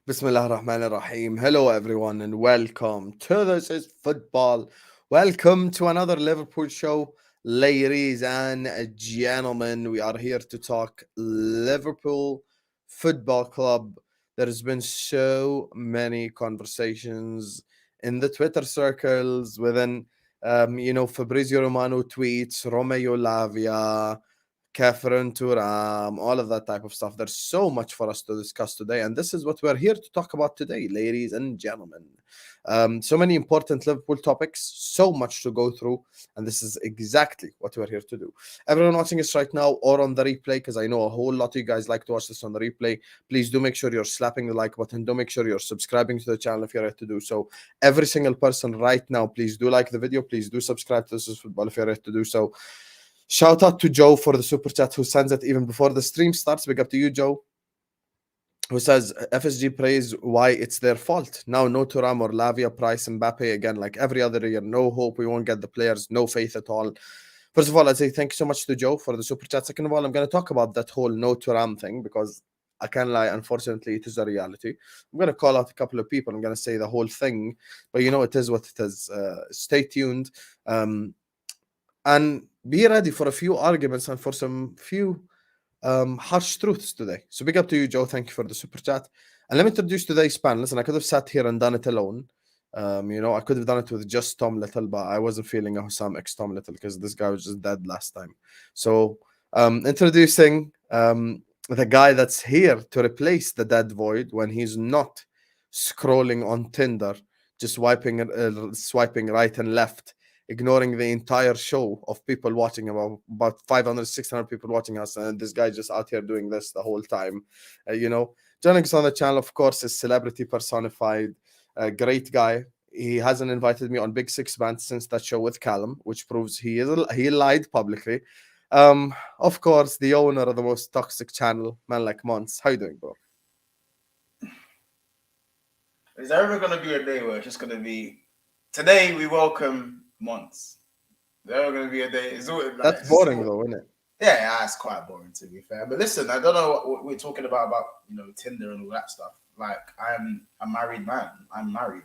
Bismillah ar-Rahman ar-Rahim. Hello everyone and welcome to This is Football. Welcome to another Liverpool show. Ladies and gentlemen, we are here to talk Liverpool Football Club. There's been so many conversations in the Twitter circles within, Fabrizio Romano tweets, Romeo Lavia, Catherine Thuram, all of that type of stuff. There's so much for us to discuss today, and this is what we're here to talk about today, ladies and gentlemen. So many important Liverpool topics, so much to go through, and this is exactly what we're here to do. Everyone watching us right now or on the replay, because I know a whole lot of you guys like to watch this on the replay, please do make sure you're slapping the like button. Do make sure you're subscribing to the channel if you're ready to do so. Every single person right now, please do like the video. Please do subscribe to This is Football if you're ready to do so. Shout out to Joe for the super chat who sends it even before the stream starts. Big up to you, Joe. Who says FSG praise why it's their fault. Now no Thuram or Lavia, Price, Mbappe again like every other year. No hope. We won't get the players. No faith at all. First of all, I'd say thank you so much to Joe for the super chat. Second of all, I'm going to talk about that whole no Thuram thing because I can't lie. Unfortunately, it is a reality. I'm going to call out a couple of people. I'm going to say the whole thing. But you know, it is what it is. Stay tuned. And be ready for a few arguments and for some few harsh truths today. So big up to you, Joe. Thank you for the super chat. And let me introduce today's panel. Listen, I could have sat here and done it alone. I could have done it with just Tom Little, but I wasn't feeling a Hussam X Tom Little because this guy was just dead last time. So introducing the guy that's here to replace the dead void when he's not scrolling on Tinder, just swiping right and left, ignoring the entire show of people watching, about 500, 600 people watching us, and this guy just out here doing this the whole time. Joining us on the channel, of course, is celebrity personified, a great guy. He hasn't invited me on Big Six Band since that show with Callum, which proves he lied publicly. Of course, the owner of the most toxic channel, man like Mons. How you doing, bro? Is there ever going to be a day where it's just going to be, today we welcome Mons? Is there ever going to be a day? That's boring though, isn't it? Yeah, it's quite boring to be fair. But listen, I don't know what we're talking about Tinder and all that stuff. Like, I'm a married man. I'm married.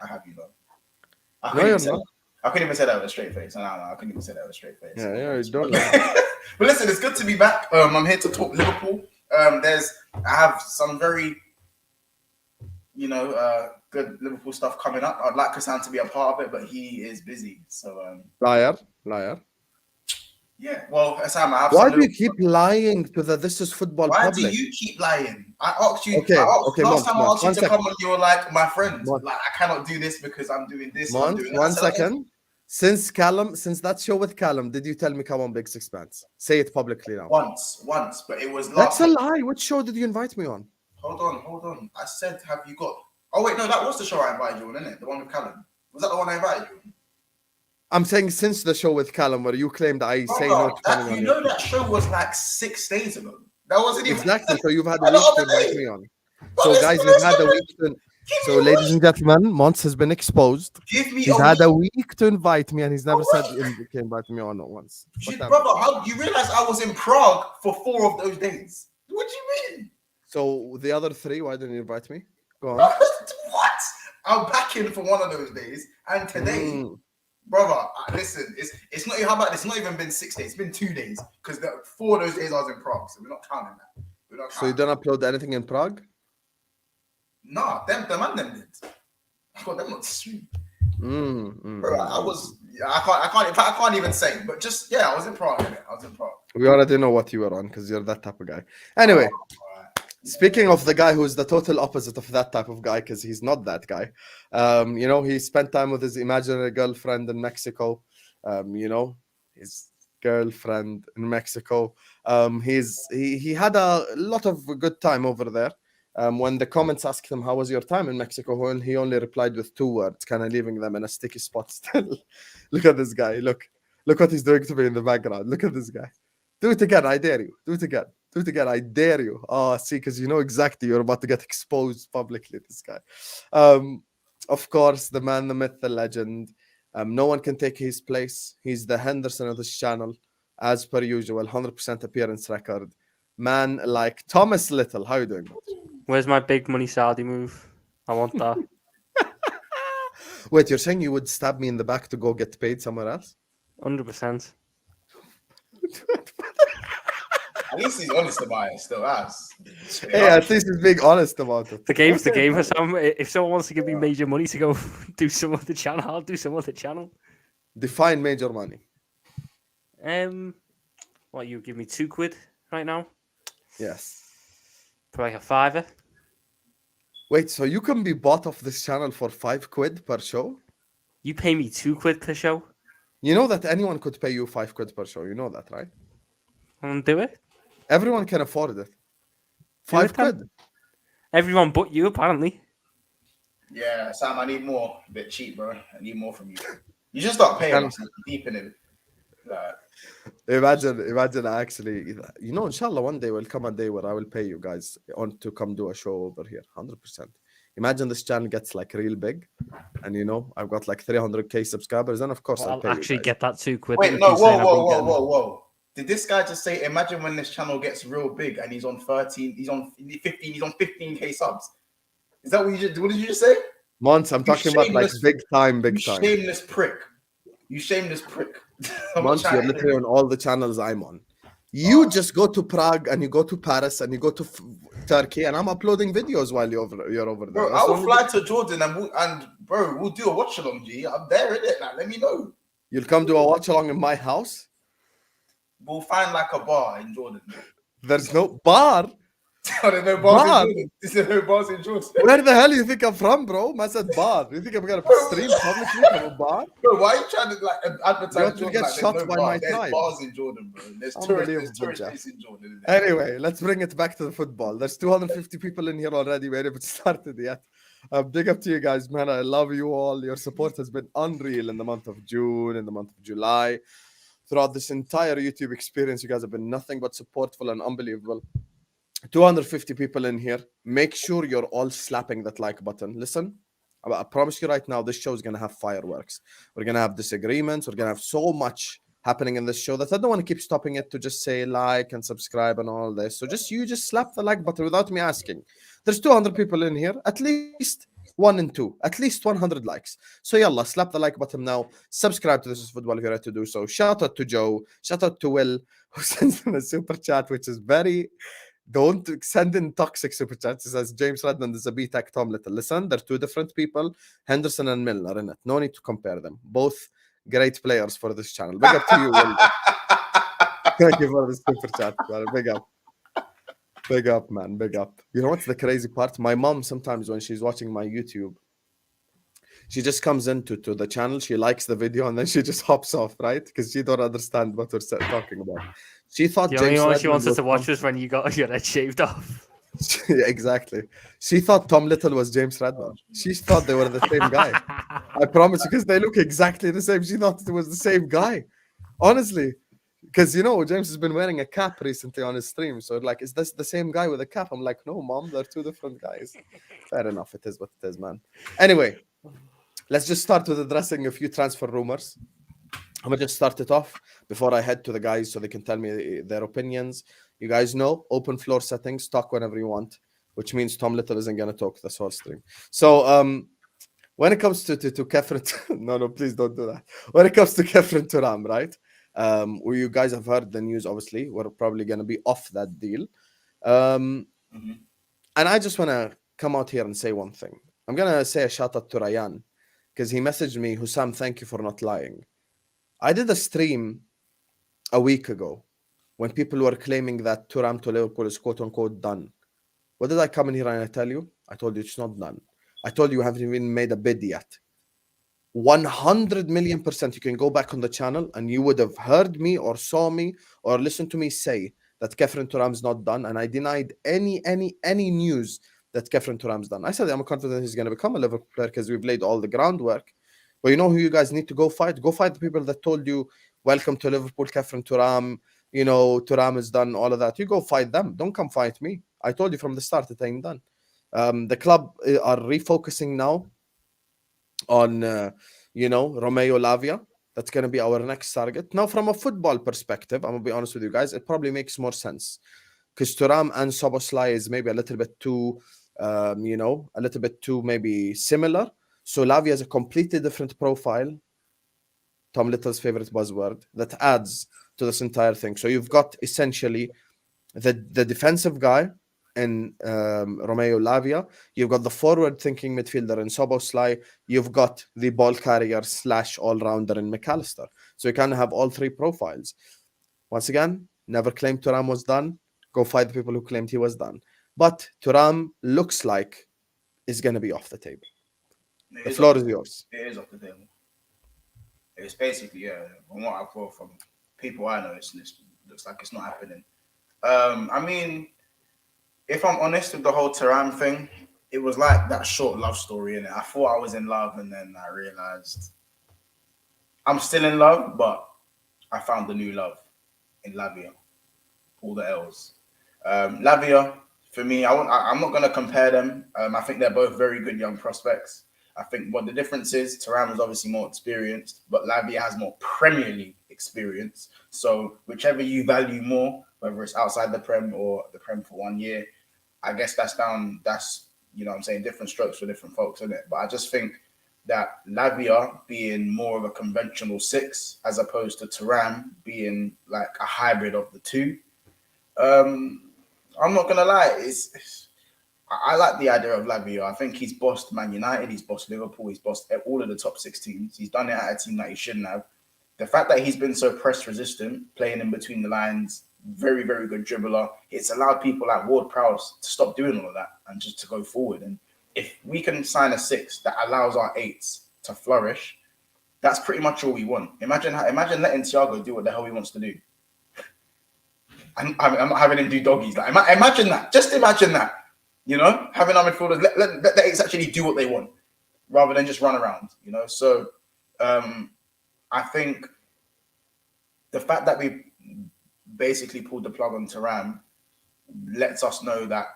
I have I couldn't even say that with a straight face. No, I couldn't even say that with a straight face. Yeah, don't But listen, it's good to be back. I'm here to talk Liverpool. I have some very good Liverpool stuff coming up. I'd like Hassan to be a part of it, but he is busy. So liar. Yeah, well, Hassan, I have. Why do you keep lying to the This Is Football Why public? do you keep lying? I asked you. Okay, last time I asked you to come on, you were like, my friend. Like, I cannot do this because I'm doing this. One second. Since that show with Callum, did you tell me come on Big Six Bands? Say it publicly now. Once, but it was last. That's a lie. Which show did you invite me on? Hold on. I said, have you got? Oh wait, no, that was the show I invited you on, isn't it? The one with Callum. Was that the one I invited you on? I'm saying since the show with Callum, where you claimed I say no to coming on. You know that show was like 6 days ago. That wasn't even exactly. So you've had a week to invite me on. So guys, you've had a week to. So, ladies and gentlemen, Mons has been exposed. He's had a week to invite me, and he's never said he can invite me on once. Brother, how you realize I was in Prague for 4 of those days? What do you mean? So the other 3, why didn't you invite me? Go on. What? I'm back in for one of those days, and today, brother, listen, it's not. How about this? It's not even been 6 days. It's been 2 days because 4 of those days I was in Prague, so we're not counting that. So you don't upload anything in Prague? No, the man them did. I got them not to stream. Bro, I can't even say, but just I was in Prague. We already know what you were on because you're that type of guy. Anyway, speaking of the guy who's the total opposite of that type of guy, because he's not that guy. He spent time with his imaginary girlfriend in Mexico. His girlfriend in Mexico. He had a lot of good time over there. When the comments asked him, how was your time in Mexico? And he only replied with 2 words, kind of leaving them in a sticky spot still. Look at this guy. Look what he's doing to me in the background. Look at this guy. Do it again. I dare you. Do it again. I dare you. Oh, see, because you know exactly you're about to get exposed publicly, this guy. Of course, the man, the myth, the legend. No one can take his place. He's the Henderson of this channel, as per usual, 100% appearance record. Man like Thomas Little. How you doing? Where's my big money Saudi move? I want that. Wait, you're saying you would stab me in the back to go get paid somewhere else? 100%. At least he's honest about it. Still, as. Hey, at least he's being honest about it. The game's the game. If someone wants to give me major money to go do some other channel, I'll do some other channel. Define major money. What, you give me £2 right now? Yes. For like a £5. Wait, so you can be bought off this channel for £5 per show? You pay me £2 per show? You know that anyone could pay you £5 per show. You know that, right? Do it. Everyone can afford it. £5. Everyone but you, apparently. Yeah, Sam, I need more. A bit cheap, bro. I need more from you. You just start paying us deep in it. Imagine actually, you know, inshallah, one day will come a day where I will pay you guys on to come do a show over here. 100%. Imagine this channel gets like real big, and you know, I've got like 300k subscribers, and of course, I'll pay actually you guys. get that £2. Wait, no, whoa. Did this guy just say, imagine when this channel gets real big and he's on 13, he's on 15, he's on 15k subs? Is that what you just, what did you just say? Months, I'm talking about like big time. Shameless prick. You shameless prick. Months, you're literally on all the channels I'm on. You just go to Prague and you go to Paris and you go to Turkey, and I'm uploading videos while you're over there. Bro, I will fly to Jordan and bro, we'll do a watch along, G. I'm there, innit? Like, let me know. You'll come do a watch along in my house? We'll find like a bar in Jordan. There's no bar. There's no bars in Jordan. There's no bars in Jordan. Where the hell you think I'm from, bro? I said bar. You think I'm gonna stream publicly from a bar? Bro, why are you trying to like advertise? You get shot by my There's tribe. bars in Jordan, bro. There's tourist places in Jordan. Anyway, let's bring it back to the football. There's 250 people in here already. We haven't started yet. Big up to you guys, man. I love you all. Your support has been unreal in the month of June, in the month of July. Throughout this entire YouTube experience, you guys have been nothing but supportful and unbelievable. 250 people in here. Make sure you're all slapping that like button. Listen, I promise you right now, this show is going to have fireworks. We're going to have disagreements. We're going to have so much happening in this show that I don't want to keep stopping it to just say like and subscribe and all this. So you just slap the like button without me asking. There's 200 people in here. At least 1 and 2. At least 100 likes. So yalla, slap the like button now. Subscribe to This Is Football if you're ready to do so. Shout out to Joe. Shout out to Will, who sends in a super chat, which is very... Don't send in toxic super chats. It says James Redmond is a B-Tech Tom Little. Listen, they're two different people. Henderson and Milner in it. No need to compare them. Both great players for this channel. Big up to you, Will. Thank you for the super chat, man. Big up. Big up, man. Big up. You know what's the crazy part? My mom, sometimes when she's watching my YouTube, she just comes into the channel, she likes the video, and then she just hops off, right? Because she don't understand what we're talking about. She thought the James only one she Redmond wanted to watch was when you got your head shaved off. Yeah, exactly. She thought Tom Little was James Redmond. She thought they were the same guy. I promise you, because they look exactly the same. She thought it was the same guy. Honestly. Because, you know, James has been wearing a cap recently on his stream. So, like, is this the same guy with a cap? I'm like, no, mom, they're two different guys. Fair enough. It is what it is, man. Anyway, let's just start with addressing a few transfer rumors. I'm going to just start it off before I head to the guys so they can tell me their opinions. You guys know, open floor settings, talk whenever you want, which means Tom Little isn't going to talk this whole stream. So, when it comes to Kefren, no, please don't do that. When it comes to Kefren Thuram, right? You guys have heard the news, obviously. We're probably going to be off that deal. And I just want to come out here and say one thing. I'm going to say a shout out to Ryan because he messaged me, Hussam, thank you for not lying. I did a stream a week ago when people were claiming that Thuram to Liverpool is quote unquote done. What did I come in here and I tell you? I told you it's not done. I told you haven't even made a bid yet. 100 million %. You can go back on the channel and you would have heard me or saw me or listened to me say that Kefren Thuram's not done. And I denied any news that Kefren Thuram's done. I said I'm confident he's going to become a Liverpool player because we've laid all the groundwork. But you know who you guys need to go fight? Go fight the people that told you, welcome to Liverpool, Kefren Thuram, you know, Thuram is done, all of that. You go fight them. Don't come fight me. I told you from the start it ain't done. The club are refocusing now on, Romeo Lavia. That's going to be our next target. Now, from a football perspective, I'm going to be honest with you guys, it probably makes more sense because Thuram and Szoboszlai is maybe a little bit too, a little bit too maybe similar. So Lavia is a completely different profile. Tom Little's favorite buzzword that adds to this entire thing. So you've got essentially the defensive guy in Romeo Lavia. You've got the forward-thinking midfielder in Szoboszlai. You've got the ball carrier / all-rounder in MacAllister. So you kind of have all three profiles. Once again, never claimed Thuram was done. Go fight the people who claimed he was done. But Thuram looks like is going to be off the table. The floor is yours. It is off the table. It's basically, from what I've heard from people I know, it looks like it's not happening. I mean, if I'm honest with the whole Thuram thing, it was like that short love story, innit? I thought I was in love, and then I realized I'm still in love, but I found the new love in Lavia. All the L's. Lavia, for me, I'm not going to compare them. I think they're both very good young prospects. I think what the difference is, Thuram is obviously more experienced, but Lavia has more Premier League experience. So whichever you value more, whether it's outside the Prem or the Prem for 1 year, I guess that's different strokes for different folks, isn't it? But I just think that Lavia being more of a conventional 6 as opposed to Thuram being like a hybrid of the two. I'm not going to lie, I like the idea of Lavia. I think he's bossed Man United, he's bossed Liverpool, he's bossed all of the top 6 teams. He's done it at a team that he shouldn't have. The fact that he's been so press resistant, playing in between the lines, very, very good dribbler, it's allowed people like Ward-Prowse to stop doing all of that and just to go forward. And if we can sign a 6 that allows our 8s to flourish, that's pretty much all we want. Imagine letting Thiago do what the hell he wants to do. I'm not having him do doggies. Like, imagine that. Just imagine that. Having our midfielders let the 8s actually do what they want rather than just run around, So I think the fact that we basically pulled the plug on Thuram lets us know that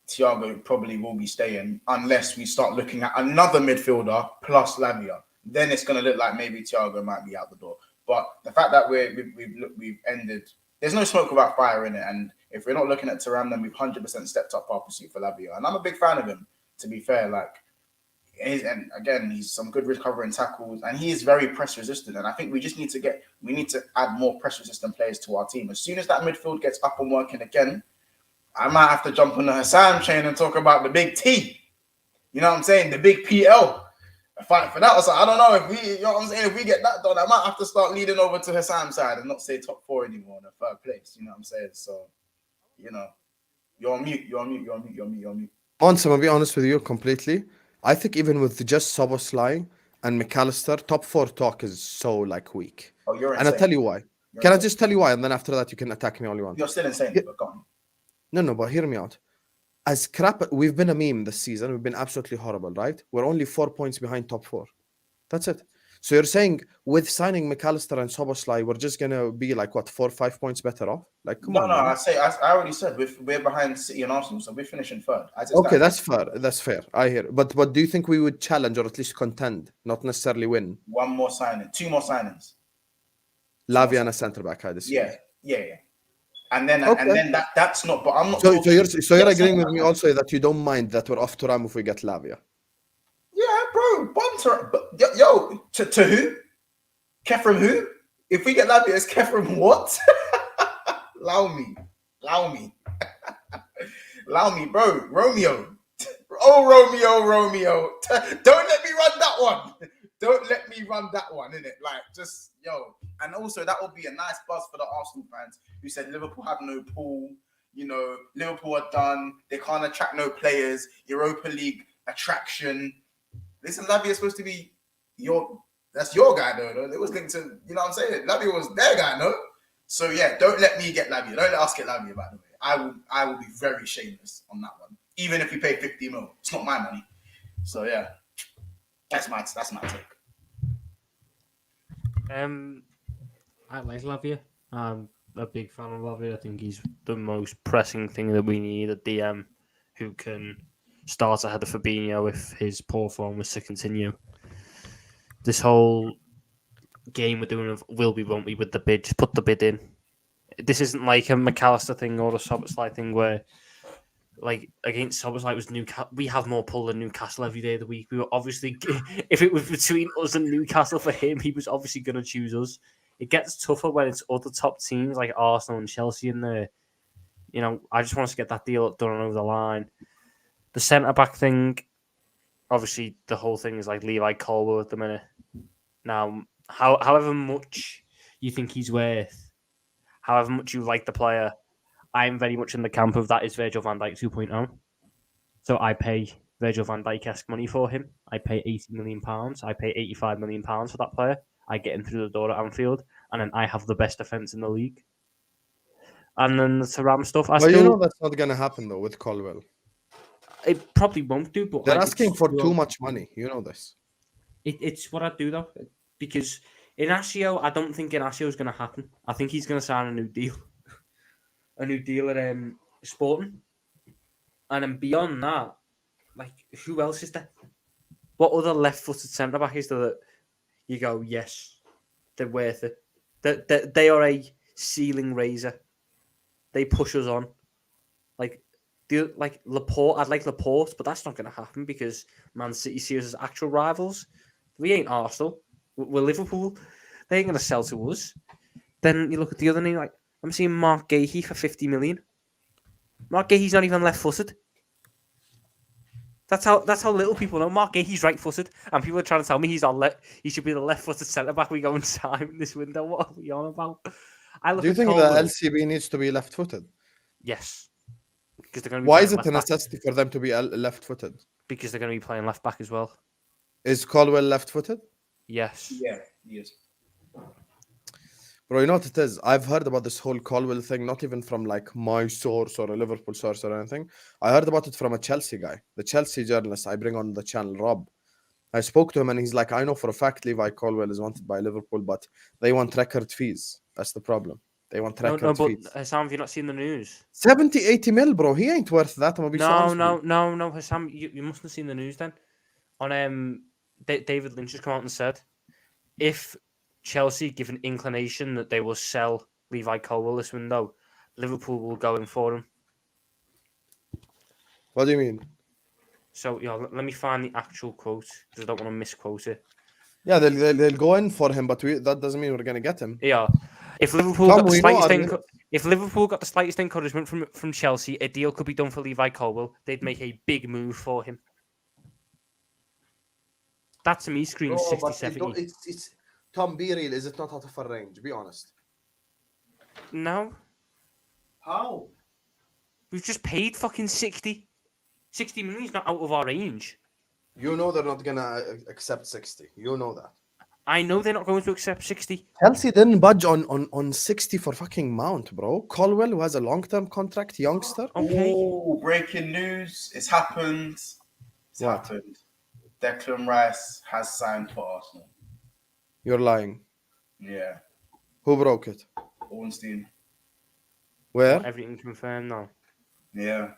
Thiago probably will be staying unless we start looking at another midfielder plus Lavia. Then it's going to look like maybe Thiago might be out the door. But the fact that we've ended, there's no smoke without fire in it. And if we're not looking at Thuram, then we've 100% stepped up our pursuit for Lavia. And I'm a big fan of him, to be fair. And again, he's some good recovering tackles, and he is very press resistant. And I think we just need to add more press resistant players to our team. As soon as that midfield gets up and working again, I might have to jump on the Hassan chain and talk about the big T. You know what I'm saying? The big PL. Fight for that. So I don't know if if we get that done, I might have to start leading over to Hassan's side and not say top 4 anymore in the 3rd place. You know what I'm saying? So, you're on mute. Once I'm gonna be honest with you completely. I think even with just Szoboszlai and MacAllister, top 4 talk is so weak. Oh, you're insane. And I'll tell you why. Can I just tell you why? And then after that, you can attack me all you want. You're still insane, but go on. No, but hear me out. As crap, we've been a meme this season. We've been absolutely horrible, right? We're only 4 points behind top 4. That's it. So you're saying with signing MacAllister and Szoboszlai, we're just going to be 4 or 5 points better off? Come on. No, I already said we're behind City and Arsenal, so we're finishing 3rd. Okay, that's fair. That's fair. I hear. But do you think we would challenge or at least contend, not necessarily win? 1 more signing, 2 more signings. Lavia and a centre-back, I assume. Yeah. And then that's not. But I'm not. So you're agreeing with me also that you don't mind that we're off Thuram if we get Lavia. Yeah, bro. But to who? Kefram who? If we get Lavia, it's Kefram what? Allow me, bro. Romeo. Oh, Romeo. Don't let me run that one. Don't let me run that one, innit? And also that would be a nice buzz for the Arsenal fans who said Liverpool have no pool, Liverpool are done, they can't attract no players, Europa League attraction. Listen, Lavia is supposed to be that's your guy though. It was linked to, you know what I'm saying? Lavia was their guy, no? So yeah, don't let me get Lavia. Don't let us get Lavia, by the way. I will be very shameless on that one. Even if we pay 50 mil, it's not my money. So yeah. That's my take. I like Lavia. I'm a big fan of Lavia. I think he's the most pressing thing that we need, a DM who can start ahead of Fabinho if his poor form was to continue. This whole game we're doing of will we, won't we with the bid, just put the bid in. this isn't like a MacAllister thing or a Szoboszlai thing where, like, against Szoboszlai was Newcastle. We have more pull than Newcastle every day of the week. We were obviously, if it was between us and Newcastle for him, he was obviously going to choose us. It gets tougher when it's other top teams like Arsenal and Chelsea in there. You know, I just want us to get that deal done and over the line. The centre-back thing, obviously, the whole thing is like Levi Colwill at the minute. Now, however much you think he's worth, however much you like the player, I'm very much in the camp of that is Virgil van Dijk 2.0. So I pay Virgil van Dijk-esque money for him. I pay £80 million. I pay £85 million for that player. I get him through the door at Anfield, and then I have the best defence in the league. And then the Thuram stuff. Well, you know that's not going to happen, though, with Colwill. It probably won't do, but they're asking for too much money. You know this. It's what I do, though, because Inacio, I don't think Inacio is going to happen. I think he's going to sign a new deal. A new deal at Sporting. And then beyond that, like, who else is there? What other left-footed centre-back is there that you go, yes, they're worth it? They are a ceiling raiser. They push us on. Like Laporte, I'd like Laporte, but that's not going to happen because Man City see us as actual rivals. We ain't Arsenal. We're Liverpool. They ain't going to sell to us. Then you look at the other name, like, I'm seeing Mark Gahey for 50 million. Mark Gahey's not even left-footed. That's how little people know. Mark Gahey's right-footed, and people are trying to tell me he should be the left-footed centre-back we go and sign in this window. What are we on about? Do you think the LCB needs to be left-footed? Yes. Because they're going to be Why is it a necessity for them to be left-footed? Because they're going to be playing left-back as well. Is Colwill left-footed? Yes. Yeah, he is. Bro, you know what it is? I've heard about this whole Colwill thing, not even from like my source or a Liverpool source or anything. I heard about it from a Chelsea guy, the Chelsea journalist I bring on the channel, Rob. I spoke to him and he's like, I know for a fact Levi Colwill is wanted by Liverpool, but they want record fees. That's the problem. They want record fees. But Hassam, have you not seen the news? 70, 80 mil, bro. He ain't worth that. No, Hassam, you mustn't have seen the news then. On David Lynch has come out and said, if Chelsea give an inclination that they will sell Levi Colwill this window, Liverpool will go in for him. What do you mean? So, let me find the actual quote because I don't want to misquote it. Yeah, they'll go in for him, but that doesn't mean we're going to get him. Yeah. If Liverpool got the slightest encouragement from Chelsea, a deal could be done for Levi Colwill. They'd make a big move for him. That to me screams 60-70. It's Tom, be real. Is it not out of our range? Be honest. No. How? We've just paid fucking 60. 60 million is not out of our range. You know they're not going to accept 60. You know that. I know they're not going to accept 60. Chelsea didn't budge on 60 for fucking Mount, bro. Colwill, who has a long-term contract, youngster. Okay. Oh, breaking news. It's happened. It's happened. Declan Rice has signed for Arsenal. You're lying. Yeah. Who broke it? Ornstein. Where? Everything confirmed now. Yeah.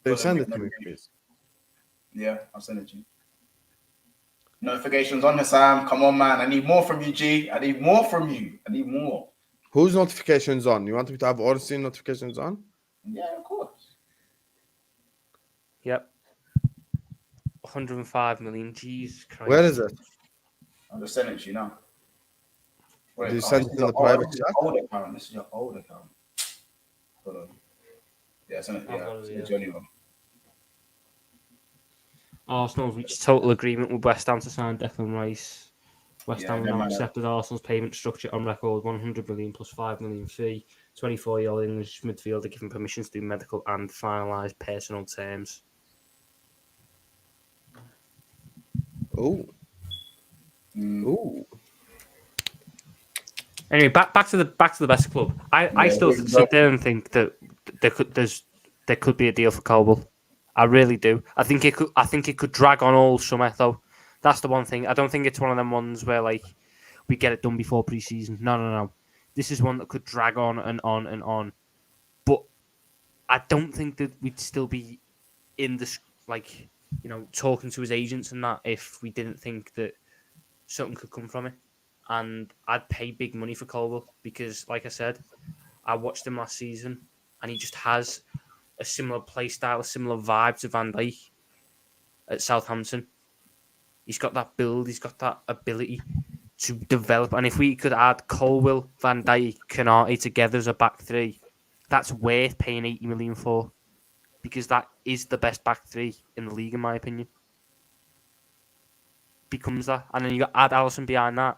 They send it to me, please. Yeah, I'll send it to you. Notifications on the Sam. Come on, man. I need more from you, G. I need more from you. I need more. Whose notifications on? You want me to have Ornstein notifications on? Yeah, of course. Yep. 105 million. Jeez Christ. Where is it? I'll just send it to you now. Wait, Did you send it in the private chat? Old account. This is your old account. Hold on. Yeah, send it. Yeah, it's your new one. Arsenal reached total agreement with West Ham to sign Declan Rice. West Ham now accepted Arsenal's payment structure on record: 100 million plus 5 million fee. 24-year-old English midfielder given permission to do medical and finalise personal terms. Oh. Ooh. Anyway, back to the best club. I still sit there and think that there could be a deal for Colwill. I really do. I think it could drag on all summer though. That's the one thing. I don't think it's one of them ones where like we get it done before pre-season. No. This is one that could drag on and on and on. But I don't think that we'd still be in this talking to his agents and that if we didn't think that something could come from it. and I'd pay big money for Colwell because, like I said, I watched him last season, and he just has a similar play style, a similar vibe to Van Dijk at Southampton. He's got that build, he's got that ability to develop. And if we could add Colwell, Van Dijk, Konate together as a back three, that's worth paying 80 million for, because that is the best back three in the league, in my opinion. Becomes that, and then you got add Alisson behind that.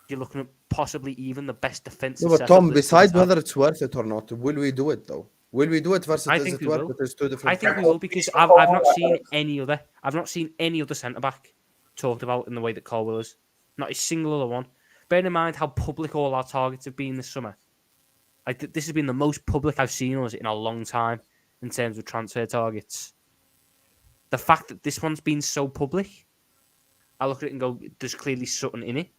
You're looking at possibly even the best defensive. No, but Tom, besides whether it's worth it or not, will we do it though? Will we do it versus I is think it we worth will. it? There's two different. I think we will, because I've not seen any other. I've not seen any other centre back talked about in the way that Colwell is. Not a single other one. Bearing in mind how public all our targets have been this summer. This has been the most public I've seen us in a long time in terms of transfer targets. The fact that this one's been so public, I look at it and go, there's clearly something in it.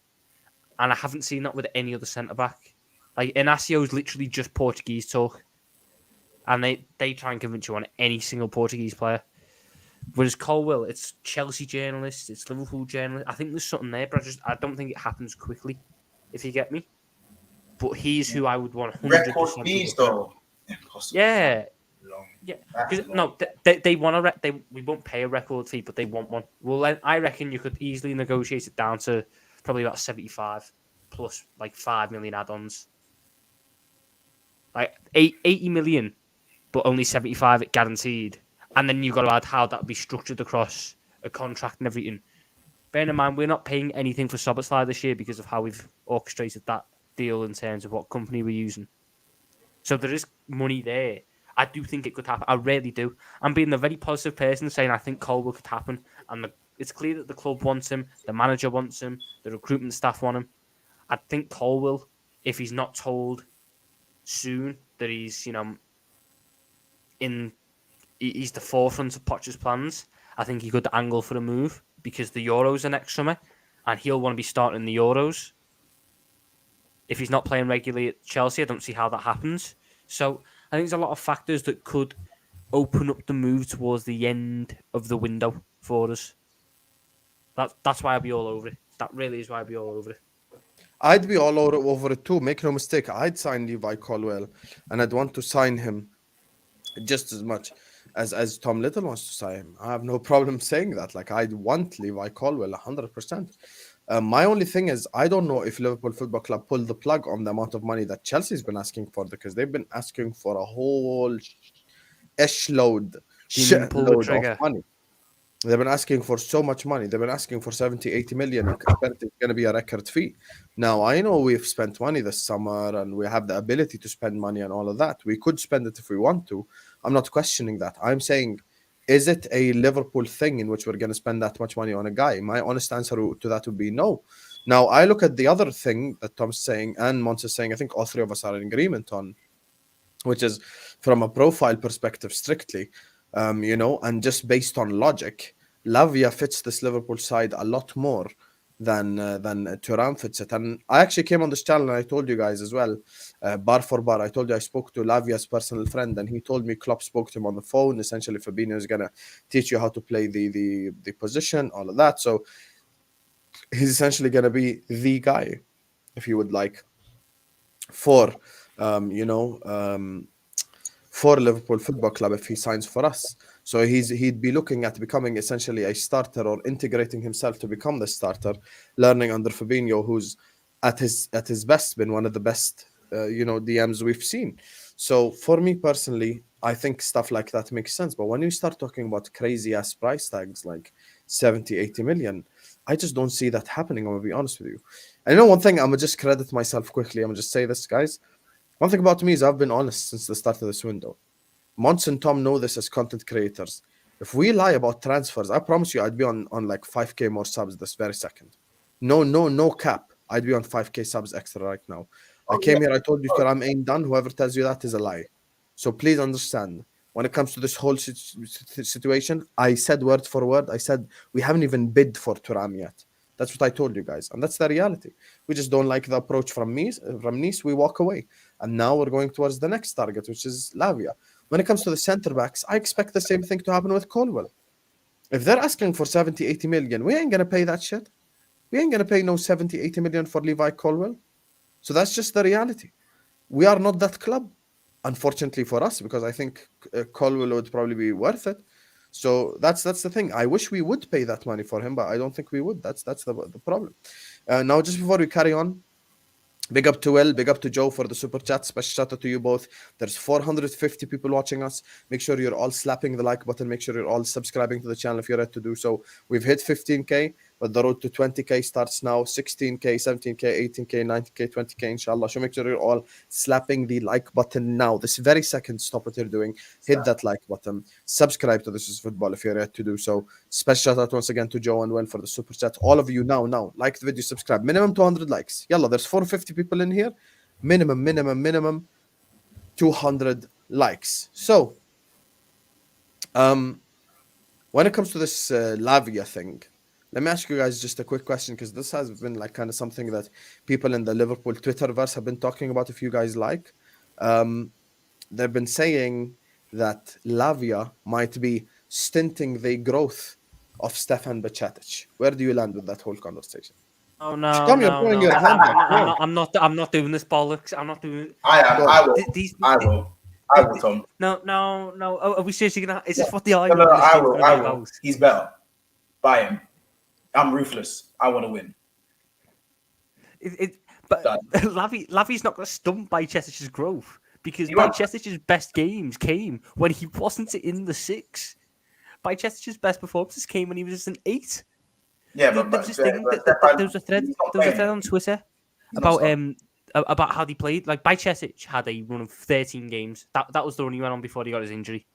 And I haven't seen that with any other centre-back. Like, Inacio's literally just Portuguese talk. And they try and convince you on any single Portuguese player. Whereas Colwell, it's Chelsea journalists, it's Liverpool journalists. I think there's something there, but I don't think it happens quickly, if you get me. But he's who I would want 100%. Record fees, though. Impossible. Yeah. Long. Yeah. No, they want we won't pay a record fee, but they want one. Well, I reckon you could easily negotiate it down to probably about 75 plus like 5 million add-ons. Like 80 million, but only 75 guaranteed. And then you've got to add how that would be structured across a contract and everything. Bearing in mind, we're not paying anything for Szoboszlai this year because of how we've orchestrated that deal in terms of what company we're using. So there is money there. I do think it could happen. I really do. I'm being a very positive person saying I think Colwell could happen. And it's clear that the club wants him, the manager wants him, the recruitment staff want him. I think Colwell, if he's not told soon that he's, he's the forefront of Poch's plans, I think he could angle for a move because the Euros are next summer and he'll want to be starting the Euros. If he's not playing regularly at Chelsea, I don't see how that happens. So I think there's a lot of factors that could open up the move towards the end of the window for us. That's why I'd be all over it. That really is why I'd be all over it. I'd be all over it too. Make no mistake. I'd sign Levi Colwell, and I'd want to sign him just as much as Tom Little wants to sign him. I have no problem saying that. Like, I'd want Levi Colwell 100%. My only thing is, I don't know if Liverpool Football Club pulled the plug on the amount of money that Chelsea's been asking for, because they've been asking for a whole shitload of money. They've been asking for so much money. They've been asking for 70, 80 million. Apparently it's going to be a record fee. Now, I know we've spent money this summer and we have the ability to spend money and all of that. We could spend it if we want to. I'm not questioning that. I'm saying, is it a Liverpool thing in which we're going to spend that much money on a guy? My honest answer to that would be no. Now, I look at the other thing that Tom's saying and Mons is saying, I think all three of us are in agreement on, which is from a profile perspective strictly, and just based on logic, Lavia fits this Liverpool side a lot more than Thuram fits it. And I actually came on this channel and I told you guys as well, bar for bar, I told you I spoke to Lavia's personal friend and he told me Klopp spoke to him on the phone. Essentially, Fabinho is going to teach you how to play the position, all of that. So he's essentially going to be the guy, if you would like, for Liverpool Football Club if he signs for us. So he'd be looking at becoming essentially a starter or integrating himself to become the starter, learning under Fabinho, who's at his best been one of the best DMs we've seen. So for me personally, I think stuff like that makes sense. But when you start talking about crazy ass price tags like 70, 80 million, I just don't see that happening. I'm gonna be honest with you. And one thing, I'm gonna just credit myself quickly. I'm gonna just say this, guys. One thing about me is I've been honest since the start of this window. Mons and Tom know this as content creators. If we lie about transfers, I promise you I'd be on like 5k more subs this very second. No cap. I'd be on 5k subs extra right now. I came here, I told you Thuram ain't done. Whoever tells you that is a lie. So please understand, when it comes to this whole situation, I said word for word, I said we haven't even bid for Thuram yet. That's what I told you guys. And that's the reality. We just don't like the approach from Nice. We walk away. And now we're going towards the next target, which is Lavia. When it comes to the centre backs, I expect the same thing to happen with Colwell. If they're asking for 70, 80 million, we ain't going to pay that shit. We ain't going to pay no 70, 80 million for Levi Colwill. So that's just the reality. We are not that club, unfortunately for us, because I think Colwill would probably be worth it. So that's the thing. I wish we would pay that money for him, but I don't think we would. That's the problem. Now, just before we carry on, big up to Will, big up to Joe for the super chat. Special shout out to you both. There's 450 people watching us. Make sure you're all slapping the like button. Make sure you're all subscribing to the channel if you're ready to do so. We've hit 15K, but the road to 20K starts now. 16K, 17K, 18K, 19K, 20K, inshallah. So make sure you're all slapping the like button now. This very second, stop what you're doing. Hit that like button. Subscribe to This Is Football if you're ready to do so. Special shout out once again to Joe and Will for the super chat. All of you now, like the video, subscribe. Minimum 200 likes. Yalla, there's 450 people in here. Minimum 200 likes. So, when it comes to this Lavia thing, let me ask you guys just a quick question, because this has been like kind of something that people in the Liverpool Twitterverse have been talking about. If you guys like, they've been saying that Lavia might be stinting the growth of Stefan Bajcetic. Where do you land with that whole conversation? Oh no, Tom, you're throwing your hand back. I'm not doing this bollocks. I'm not doing. I will, Tom. No. Oh, are we seriously gonna? Is this what the No, I will. He's better. Buy him. I'm ruthless. I want to win. But Lavia's not going to stump Bajcetic's growth, because Bajcetic's best games came when he wasn't in the 6. Bajcetic's best performances came when he was an 8. Yeah, there was a thread on Twitter about how they played. Like, Bajcetic had a run of 13 games. That was the run he went on before he got his injury.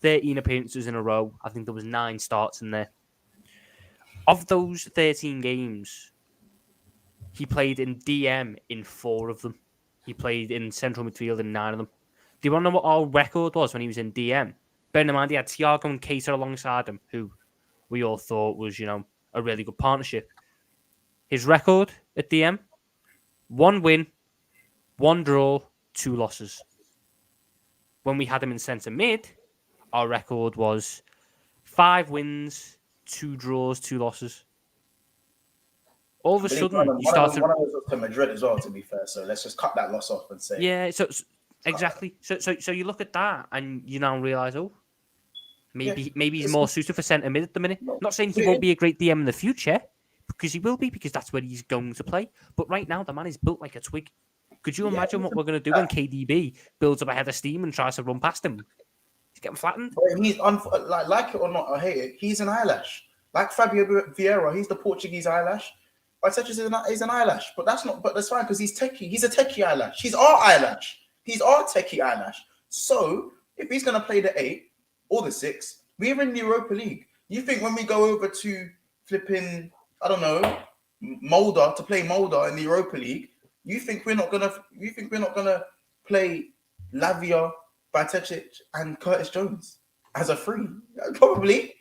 13 appearances in a row. I think there was 9 starts in there. Of those 13 games, he played in DM in 4 of them. He played in central midfield in 9 of them. Do you want to know what our record was when he was in DM? Bearing in mind, he had Thiago and Keita alongside him, who we all thought was, a really good partnership. His record at DM: 1 win, 1 draw, 2 losses. When we had him in centre mid, our record was 5 wins, 2 draws, 2 losses. All of a sudden, you started. One of those was to Madrid as well, to be fair. So let's just cut that loss off and say. Yeah. So exactly. So you look at that and you now realise, maybe he's more suited for centre mid at the minute. Not saying he won't be a great DM in the future, because he will be, because that's where he's going to play. But right now, the man is built like a twig. Could you imagine what we're going to do when KDB builds up a head of steam and tries to run past him? He's getting flattened. He's like it or not, I hate it. He's an eyelash. Like Fabio Vieira, he's the Portuguese eyelash. Bajcetic is an eyelash, but that's fine, because he's techie. He's a techie eyelash. He's our eyelash. He's our techie eyelash. So if he's going to play the 8 or the 6, we're in the Europa League. You think when we go over to flipping, I don't know, Mulder to play Mulder in the Europa League, you think we're not gonna play Lavia, Bajcetic, and Curtis Jones as a free? Probably.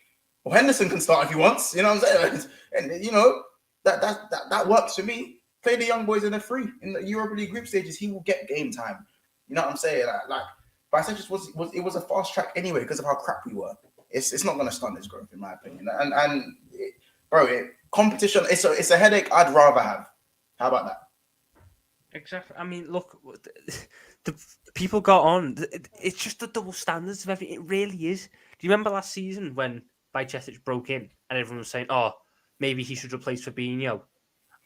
Well, Henderson can start if he wants. You know what I'm saying? And that works for me. Play the young boys in a free in the Europa League group stages. He will get game time. You know what I'm saying? Like Bajcetic was a fast track anyway because of how crap we were. It's not going to stunt his growth, in my opinion. Competition. It's a headache I'd rather have. How about that? Exactly. I mean, look, the people got on. It's just the double standards of everything. It really is. Do you remember last season when Bajcetic broke in and everyone was saying, "Oh, maybe he should replace Fabinho,"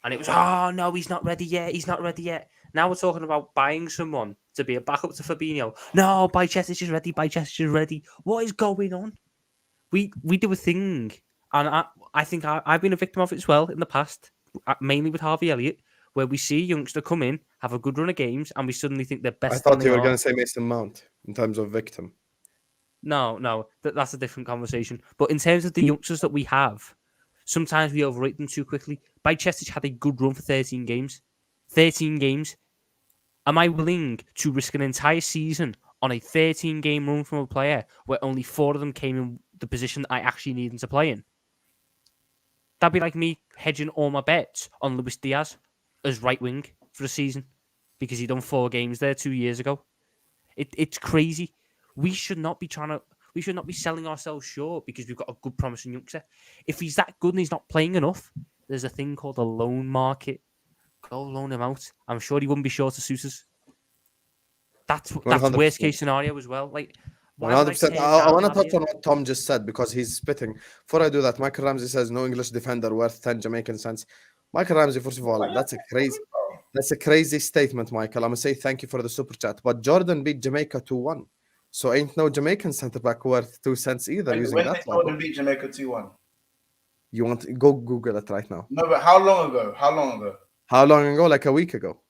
and it was, "Oh no, he's not ready yet. He's not ready yet." Now we're talking about buying someone to be a backup to Fabinho. No, Bajcetic is ready. Bajcetic is ready. What is going on? We do a thing, and I think I've been a victim of it as well in the past, mainly with Harvey Elliott, where we see a youngster come in, have a good run of games, and we suddenly think they're best. I thought you were going to say Mason Mount in terms of victim. No, that's a different conversation. But in terms of the youngsters that we have, sometimes we overrate them too quickly. Bajcetic had a good run for 13 games. 13 games. Am I willing to risk an entire season on a 13-game run from a player where only 4 of them came in the position that I actually need them to play in? That'd be like me hedging all my bets on Luis Diaz as right wing for a season because he done 4 games there 2 years ago. It's crazy. We should not be selling ourselves short because we've got a good promising youngster. If he's that good and he's not playing enough, there's a thing called a loan market. Go loan him out. I'm sure he wouldn't be short of suitors. That's 100%. worst case scenario as well. Like, why would I 100%. turn I want to down touch Lavia? on what Tom just said because he's spitting. Before I do that, Michael Ramsey says no English defender worth 10 Jamaican cents. Michael Ramsey, first of all, that's a crazy statement, Michael. I'm gonna say thank you for the super chat. But Jordan beat Jamaica 2-1. So ain't no Jamaican centre back worth 2 cents either using When that did logic. Jordan beat Jamaica 2-1? You want to go Google it right now. No, but how long ago? How long ago? How long ago? Like a week ago.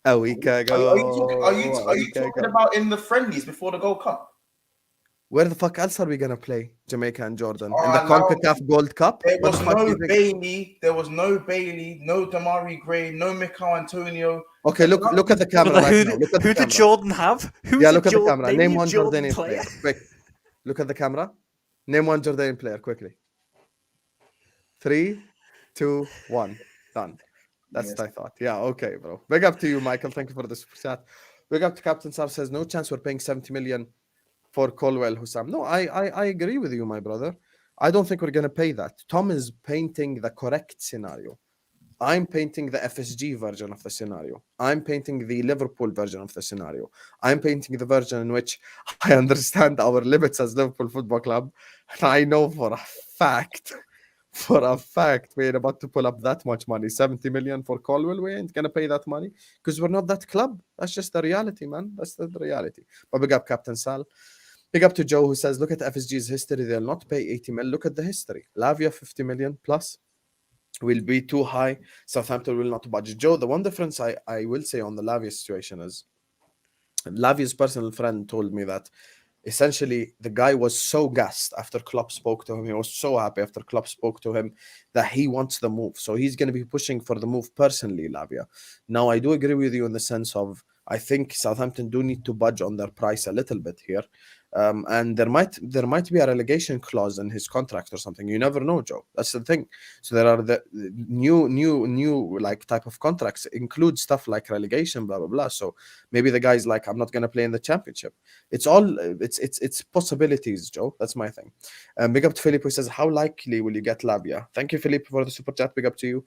A week ago. Are you talking about in the friendlies before the Gold Cup? Where the fuck else are we gonna play Jamaica and Jordan? Oh, in the now- CONCACAF Gold Cup? There What was the fuck do no you think? Bailey. There was no Bailey. No Damari Gray. No Mikel Antonio. Okay, look at the camera right now. Look at the Who did camera. Jordan have? Yeah, look at the camera. Name one Jordanian player. Quick. Look at the camera. Name one Jordanian player quickly. 3, 2, 1. Done. That's what I thought. Yeah, okay, bro. Big up to you, Michael. Thank you for the super chat. Big up to Captain Sar says, no chance we're paying 70 million for Colwell Hussam. No, I agree with you, my brother. I don't think we're going to pay that. Tom is painting the correct scenario. I'm painting the FSG version of the scenario. I'm painting the Liverpool version of the scenario. I'm painting the version in which I understand our limits as Liverpool Football Club. And I know for a fact, we're about to pull up that much money. 70 million for Colwell. We ain't going to pay that money because we're not that club. That's just the reality, man. That's the reality. But big up Captain Sal. Big up to Joe who says, look at FSG's history. They'll not pay 80 million. Look at the history. Lavia 50 million plus will be too high. Southampton will not budge. Joe, the one difference I will say on the Lavia situation is Lavia's personal friend told me that essentially the guy was so gassed after Klopp spoke to him. He was so happy after Klopp spoke to him that he wants the move. So he's going to be pushing for the move personally, Lavia. Now, I do agree with you in the sense of I think Southampton do need to budge on their price a little bit here. And there might be a relegation clause in his contract or something. You never know, Joe. That's the thing. So there are the new like type of contracts include stuff like relegation, blah blah blah. So maybe the guy's like, I'm not going to play in the championship. It's possibilities, Joe. That's my thing. Big up to Philip who says, how likely will you get Lavia? Thank you, Philip, for the super chat. Big up to you.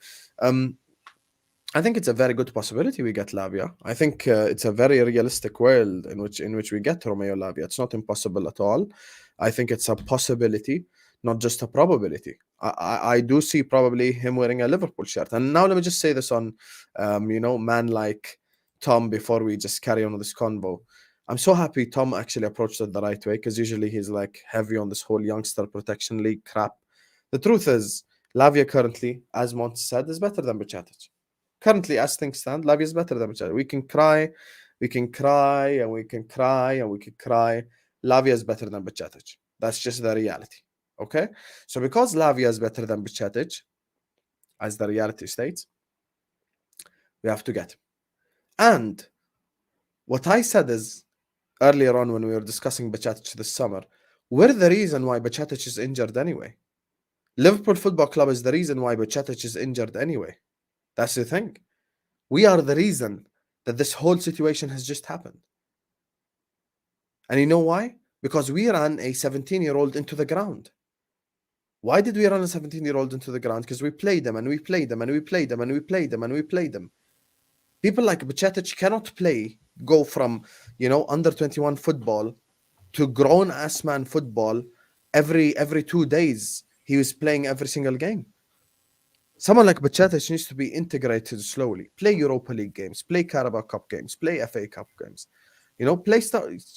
I think it's a very good possibility we get Lavia. I think it's a very realistic world in which we get Romeo Lavia. It's not impossible at all. I think it's a possibility, not just a probability. I do see probably him wearing a Liverpool shirt. And now let me just say this on, man like Tom before we just carry on with this convo. I'm so happy Tom actually approached it the right way because usually he's like heavy on this whole youngster protection league crap. The truth is, Lavia currently, as Monty said, is better than Bajcetic. Currently, as things stand, Lavia is better than Bajcetic. We can cry, and we can cry, and we can cry. Lavia is better than Bajcetic. That's just the reality. Okay? So because Lavia is better than Bajcetic, as the reality states, we have to get him. And what I said is, earlier on when we were discussing Bajcetic this summer, we're the reason why Bajcetic is injured anyway. Liverpool Football Club is the reason why Bajcetic is injured anyway. That's the thing. We are the reason that this whole situation has just happened. And you know why? Because we ran a 17-year-old into the ground. Why did we run a 17-year-old into the ground? Because we played them and we played them and we played them and we played them and we played them. People like Bajcetic cannot go from, under 21 football to grown-ass man football every 2 days. He was playing every single game. Someone like Bajcetic needs to be integrated slowly. Play Europa League games, play Carabao Cup games, play FA Cup games.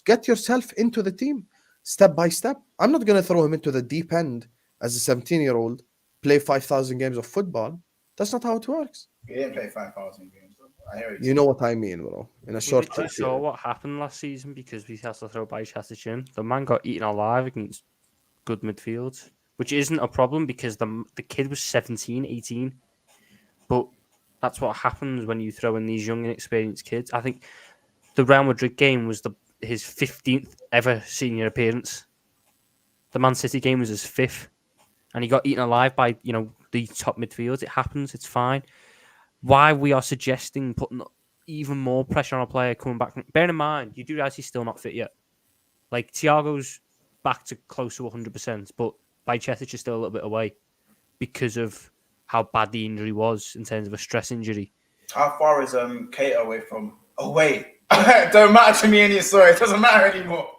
Get yourself into the team step by step. I'm not going to throw him into the deep end as a 17-year-old, play 5,000 games of football. That's not how it works. He didn't play 5,000 games. I hear you know what I mean, bro. In a short time. We saw what happened last season because we had to throw Bajcetic in. The man got eaten alive against good midfield. Which isn't a problem because the kid was 17, 18. But that's what happens when you throw in these young, inexperienced kids. I think the Real Madrid game was his 15th ever senior appearance. The Man City game was his 5th. And he got eaten alive by, the top midfield. It happens. It's fine. Why we are suggesting putting even more pressure on a player coming back. Bear in mind, you do realize he's still not fit yet. Like, Thiago's back to close to 100%, but Bajcetic is still a little bit away because of how bad the injury was in terms of a stress injury. How far is Kate away from? Oh wait, don't matter to me anymore. Sorry, it doesn't matter anymore.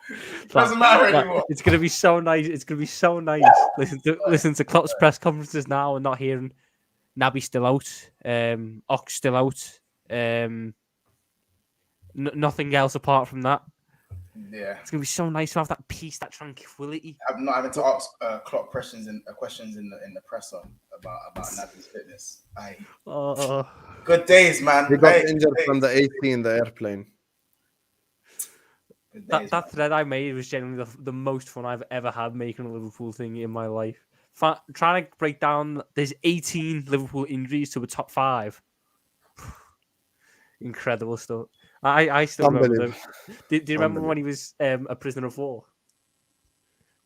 Doesn't matter anymore. It's gonna be so nice. It's gonna be so nice. Listen to Klopp's press conferences now and not hearing Naby still out, Ox still out, nothing else apart from that. Yeah, it's gonna be so nice to have that peace, that tranquility. I'm not having to ask Klopp questions in the presser about Naby's fitness. Good days, man. He got injured from the AC in the airplane. That thread I made was genuinely the most fun I've ever had making a Liverpool thing in my life. Trying to break down, there's 18 Liverpool injuries to a top 5. Incredible stuff. I still remember them. Do you remember when he was a prisoner of war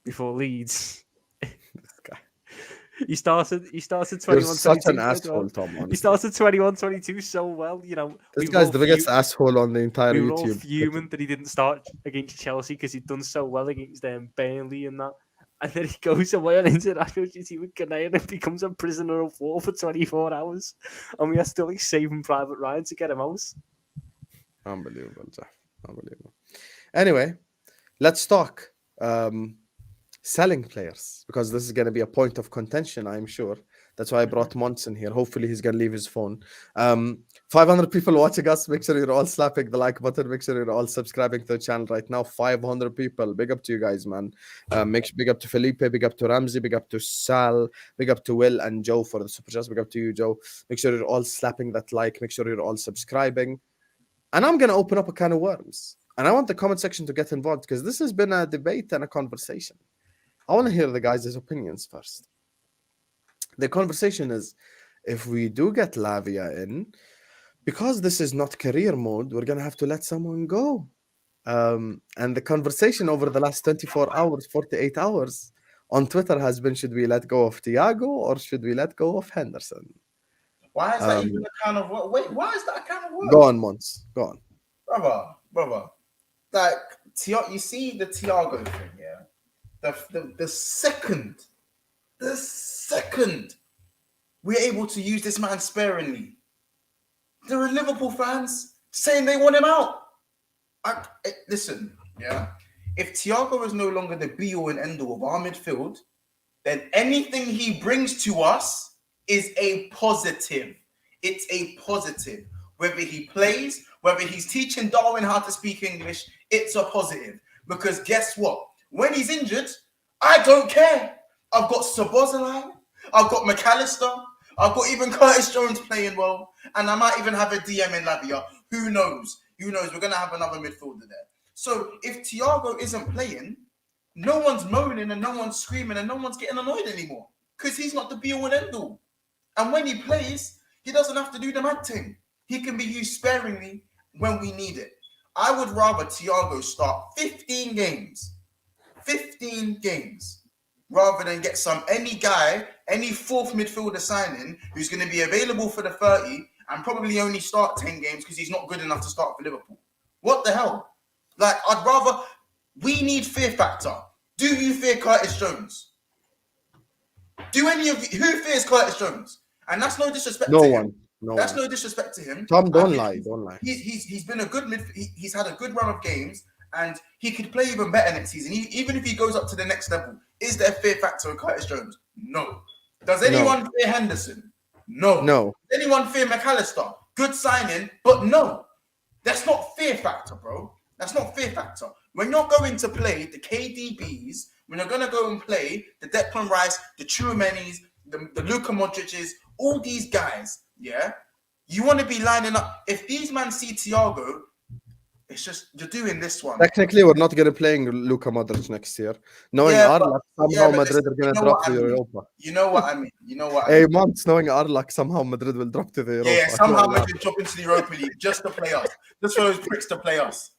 before Leeds? He started 21. Such an asshole, Tom. Honestly. He started 21-22 so well. You know, this guy's the biggest asshole on the entire we YouTube. We were all fuming that he didn't start against Chelsea because he'd done so well against Burnley and that. And then he goes away on international duty with Ghanaian and becomes a prisoner of war for 24 hours. And we are still saving Private Ryan to get him out. Unbelievable, Jeff. Unbelievable. Anyway, let's talk selling players, because this is going to be a point of contention, I'm sure. That's why I brought Monson here. Hopefully he's going to leave his phone. 500 people watching us. Make sure you're all slapping the like button. Make sure you're all subscribing to the channel right now. 500 people. Big up to you guys, man. Big up to Felipe. Big up to Ramsey. Big up to Sal. Big up to Will and Joe for the super chats. Big up to you, Joe. Make sure you're all slapping that like. Make sure you're all subscribing. And I'm going to open up a can of worms. And I want the comment section to get involved, because this has been a debate and a conversation. I want to hear the guys' opinions first. The conversation is, if we do get Lavia in, because this is not career mode, we're going to have to let someone go. And the conversation over the last 24 hours, 48 hours on Twitter has been, should we let go of Thiago or should we let go of Henderson? Why is that even a kind of word? Wait, why is that a kind of word? Go on, Mons. Go on. Brother. Like, you see the Thiago thing, yeah? The second we're able to use this man sparingly, there are Liverpool fans saying they want him out. Listen, yeah. If Thiago is no longer the be-all and end-all of our midfield, then anything he brings to us is a positive. It's a positive. Whether he plays, whether he's teaching Darwin how to speak English, it's a positive. Because guess what? When he's injured, I don't care. I've got Szoboszlai, I've got MacAllister, I've got even Curtis Jones playing well, and I might even have a DM in Lavia. Who knows? We're going to have another midfielder there. So if Thiago isn't playing, no one's moaning and no one's screaming and no one's getting annoyed anymore, because he's not the be-all and end-all. And when he plays, he doesn't have to do the mad thing. He can be used sparingly when we need it. I would rather Thiago start 15 games, rather than get any fourth midfielder signing who's going to be available for the 30 and probably only start 10 games because he's not good enough to start for Liverpool. What the hell? Like, we need fear factor. Do you fear Curtis Jones? Do any of you, who fears Curtis Jones? And that's no disrespect to him. That's no disrespect to him. Tom, don't lie. He's been a good he's had a good run of games, and he could play even better next season. Even if he goes up to the next level, is there fear factor in Curtis Jones? No. Does anyone fear Henderson? No. Does anyone fear MacAllister? Good signing, but no. That's not fear factor, bro. That's not fear factor. When you're going to play the KDBs, when you're going to go and play the Declan Rice, the Tchouaménis, the Luka Modric's, all these guys, yeah, you want to be lining up. If these men see Thiago, it's just, you're doing this one. Technically, we're not going to play Luka Modric next year. Knowing Arlak, somehow Madrid are going to drop to the Europa. You know what I mean? Hey, Months, knowing Arlak, somehow Madrid will drop to the Europa. Yeah, somehow Madrid drop into the Europa League just to play us. Just for those pricks to play us.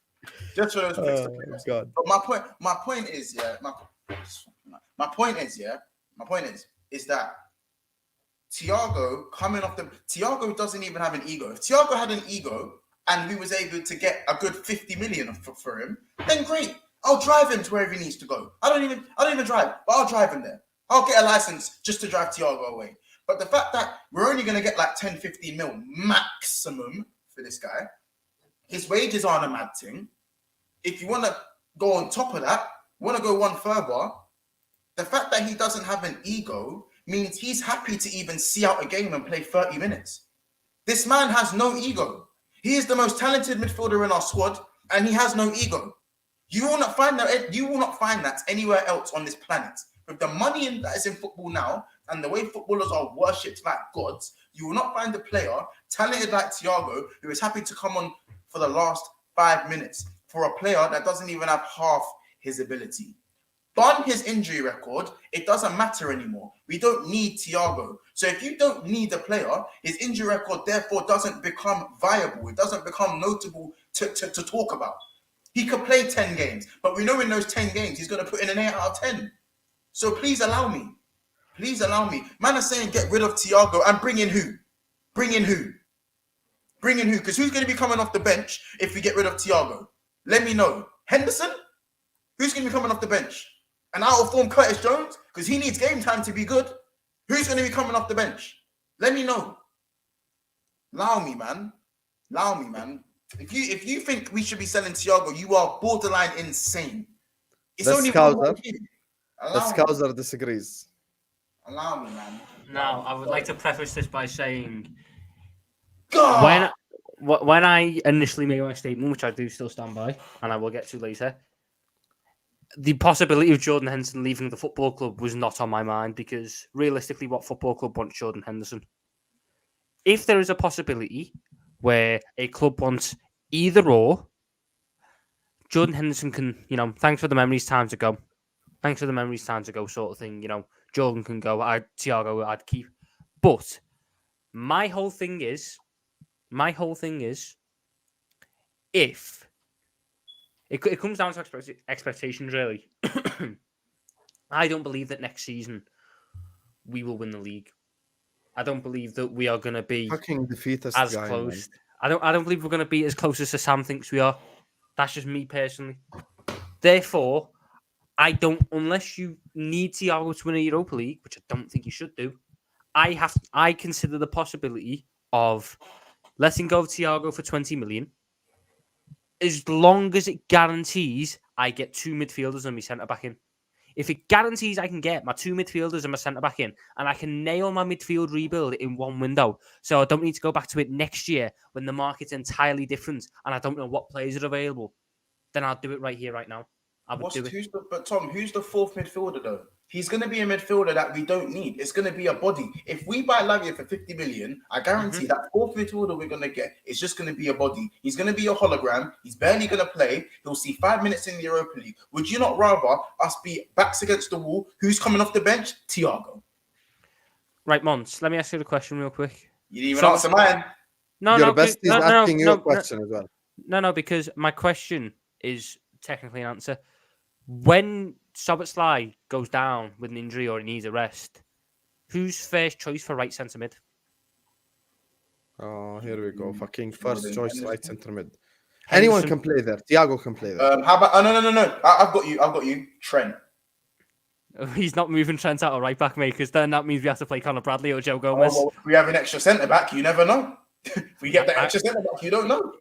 God. But my point is that Thiago doesn't even have an ego. If Thiago had an ego and we was able to get a good 50 million for him, then great. I'll drive him to wherever he needs to go. I don't even drive, but I'll drive him there. I'll get a license just to drive Thiago away. But the fact that we're only going to get like 10, 15 mil maximum for this guy, his wages aren't a mad thing. If you want to go on top of that, want to go one further, the fact that he doesn't have an ego means he's happy to even see out a game and play 30 minutes. This man has no ego. He is the most talented midfielder in our squad, and he has no ego. You will not find that anywhere else on this planet. With the money that is in football now, and the way footballers are worshipped like gods, you will not find a player talented like Thiago who is happy to come on for the last 5 minutes for a player that doesn't even have half his ability. Done his injury record, it doesn't matter anymore. We don't need Thiago. So if you don't need a player, his injury record therefore doesn't become viable. It doesn't become notable to talk about. He could play 10 games, but we know in those 10 games, he's going to put in an 8 out of 10. So please allow me. Please allow me. Man is saying get rid of Thiago and bring in who? Bring in who? Bring in who? Because who's going to be coming off the bench if we get rid of Thiago? Let me know. Henderson? Who's going to be coming off the bench? An out-of-form Curtis Jones? Because he needs game time to be good. Who's going to be coming off the bench? Let me know. Allow me, man. Allow me, man. If you think we should be selling Thiago, you are borderline insane. It's the only Scouser disagrees. Allow me, man. Now, I would like to preface this by saying, God! when I initially made my statement, which I do still stand by, and I will get to later, the possibility of Jordan Henderson leaving the football club was not on my mind, because realistically, what football club wants Jordan Henderson? If there is a possibility where a club wants either or, Jordan Henderson can, thanks for the memories, time to go. Thanks for the memories, time to go sort of thing. Jordan can go, Thiago I'd keep. But my whole thing is, if it comes down to expectations, really. I don't believe that next season we will win the league. I don't believe that we are going to be fucking defeatist as guy, close. Man. I don't believe we're going to be as close as Sam thinks we are. That's just me personally. Therefore, unless you need Thiago to win a Europa League, which I don't think you should do, I consider the possibility of letting go of Thiago for 20 million, as long as it guarantees I get 2 midfielders and my centre-back in. If it guarantees I can get my 2 midfielders and my centre-back in, and I can nail my midfield rebuild in one window, so I don't need to go back to it next year when the market's entirely different and I don't know what players are available, then I'll do it right here, right now. I would do it. But Tom, who's the fourth midfielder though? He's going to be a midfielder that we don't need. It's going to be a body. If we buy Lavia for 50 million, I guarantee that fourth midfielder we're going to get is just going to be a body. He's going to be a hologram. He's barely going to play. He'll see 5 minutes in the Europa League. Would you not rather us be backs against the wall? Who's coming off the bench? Thiago. Right, Mons, let me ask you the question real quick. You didn't even answer mine. Your bestie is asking you a question as well. No, because my question is technically an answer. When Szoboszlai goes down with an injury or he needs a rest, who's first choice for right centre mid? Oh, here we go. Fucking first choice right centre mid. Anyone can play there. Thiago can play there. How about? No. I've got you. Trent. He's not moving Trent out of right back, mate, because then that means we have to play Conor Bradley or Joe Gomez. Oh, well, we have an extra centre back. You never know. If we get the extra centre back, you don't know.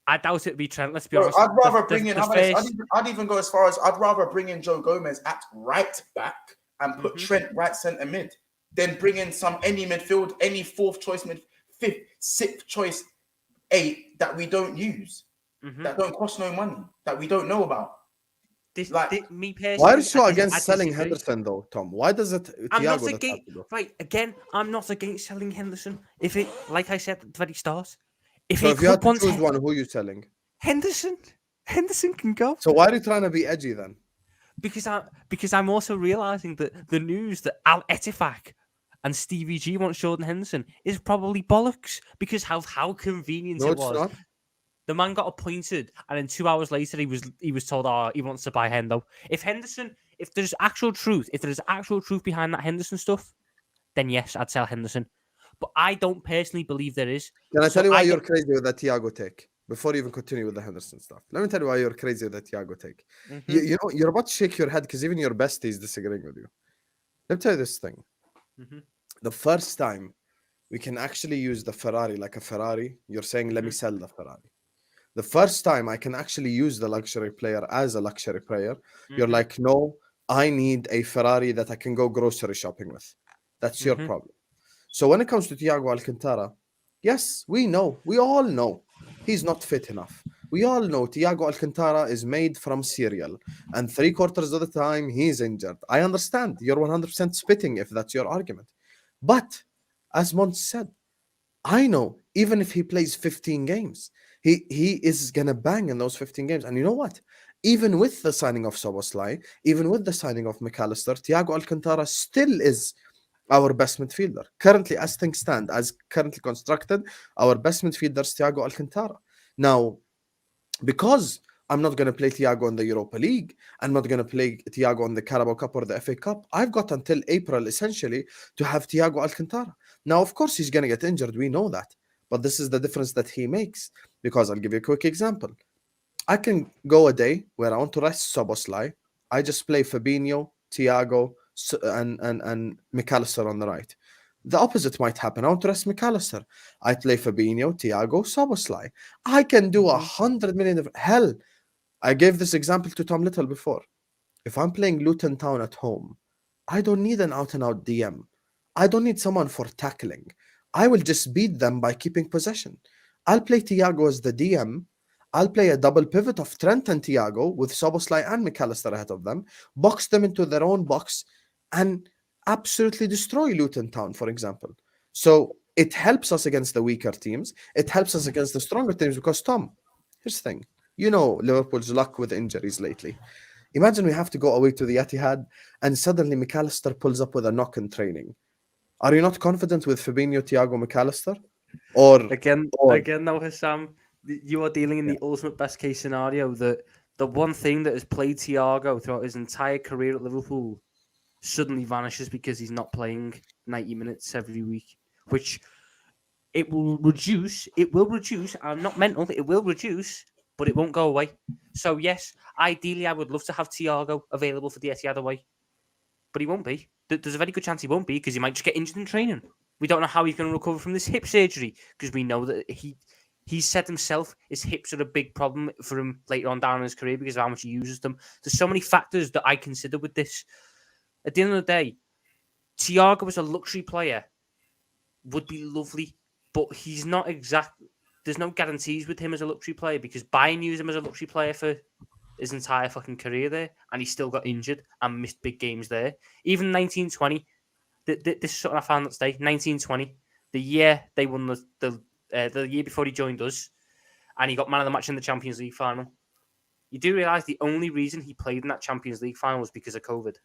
I doubt it'd be Trent. Let's be honest. I'd rather bring in. I'd even go as far as I'd rather bring in Joe Gomez at right back and put Trent right centre mid. Then bring in any midfield, any fourth choice mid, fifth, sixth choice 8 that we don't use, that don't cost no money, that we don't know about. Me personally, why are you so against selling Henderson though, Tom? Why does it? I'm not against. Right, again, I'm not against selling Henderson. If it, like I said at the very start. If you had to choose one, who are you selling? Henderson can go. So why are you trying to be edgy then? Because I'm also realizing that the news that Al Ettifaq and Stevie G wants Jordan Henderson is probably bollocks. Because how convenient it was. Not. The man got appointed, and then 2 hours later he was told, he wants to buy Hendo. If there's actual truth behind that Henderson stuff, then yes, I'd sell Henderson. But I don't personally believe there is. Can I tell you why you're crazy with that Thiago take? Before you even continue with the Henderson stuff. Let me tell you why you're crazy with that Thiago take. You know, you're about to shake your head because even your bestie is disagreeing with you. Let me tell you this thing. the first time we can actually use the Ferrari like a Ferrari, you're saying, let me sell the Ferrari. The first time I can actually use the luxury player as a luxury player, you're like, no, I need a Ferrari that I can go grocery shopping with. That's your problem. So when it comes to Thiago Alcantara, yes, we all know he's not fit enough. We all know Thiago Alcantara is made from cereal, and 3/4 of the time he's injured. I understand you're 100% spitting if that's your argument. But as Mont said, I know even if he plays 15 games, he is gonna bang in those 15 games. And you know what? Even with the signing of Szoboszlai, even with the signing of MacAllister, Thiago Alcantara still is our best midfielder. Currently, as things stand, as currently constructed, our best midfielder is Thiago Alcantara. Now, because I'm not going to play Thiago in the Europa League, I'm not going to play Thiago in the Carabao Cup or the FA Cup, I've got until April, essentially, to have Thiago Alcantara. Now, of course, he's going to get injured. We know that. But this is the difference that he makes. Because I'll give you a quick example. I can go a day where I want to rest Szoboszlai. I just play Fabinho, Thiago, and MacAllister on the right. The opposite might happen. I want to rest MacAllister. I play Fabinho, Thiago, Szoboszlai. I can do 100 million of hell. I gave this example to Tom Little before. If I'm playing Luton Town at home, I don't need an out-and-out DM. I don't need someone for tackling. I will just beat them by keeping possession. I'll play Thiago as the DM. I'll play a double pivot of Trent and Thiago with Szoboszlai and MacAllister ahead of them, box them into their own box, and absolutely destroy Luton Town, for example. So it helps us against the weaker teams. It helps us against the stronger teams because, Tom, here's the thing. You know Liverpool's luck with injuries lately. Imagine we have to go away to the Etihad and suddenly MacAllister pulls up with a knock in training. Are you not confident with Fabinho, Thiago, MacAllister? Again, now, Hassam, you are dealing in the ultimate best case scenario that the one thing that has played Thiago throughout his entire career at Liverpool suddenly vanishes because he's not playing 90 minutes every week, which it will reduce. I'm not mental. It will reduce, but it won't go away. So yes, ideally, I would love to have Thiago available for the Etihad away, but he won't be. There's a very good chance he won't be because he might just get injured in training. We don't know how he's going to recover from this hip surgery because we know that he said himself his hips are a big problem for him later on down in his career because of how much he uses them. There's so many factors that I consider with this. At the end of the day, Thiago as a luxury player would be lovely, but he's not exact. There's no guarantees with him as a luxury player because Bayern used him as a luxury player for his entire fucking career there, and he still got injured and missed big games there. Even 1920, this is something I found that day. 1920, the year they won the year before he joined us, and he got man of the match in the Champions League final. You do realise the only reason he played in that Champions League final was because of COVID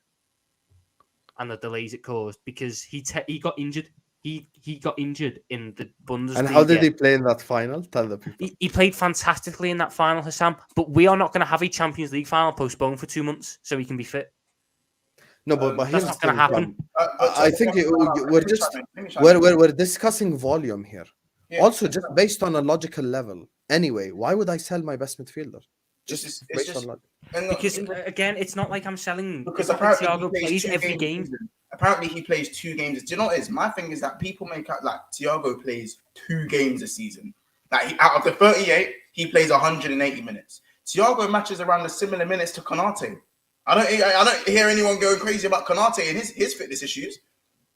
and the delays it caused because he got injured. He got injured in the Bundesliga. And how did he play in that final? Tell the people. He played fantastically in that final, Hassam, but we are not going to have a Champions League final postponed for 2 months so he can be fit. No, but that's not going to happen. I think we're discussing volume here. Yeah. Also, just based on a logical level. Anyway, why would I sell my best midfielder? Just based on logic. Because again, it's not like I'm selling. Because apparently Thiago plays every game. Apparently he plays 2 games. Do you know what it is? My thing is that people make out like Thiago plays 2 games a season. Like out of the 38, he plays 180 minutes. Thiago matches around the similar minutes to Konate. I don't hear anyone going crazy about Konate and his fitness issues. Do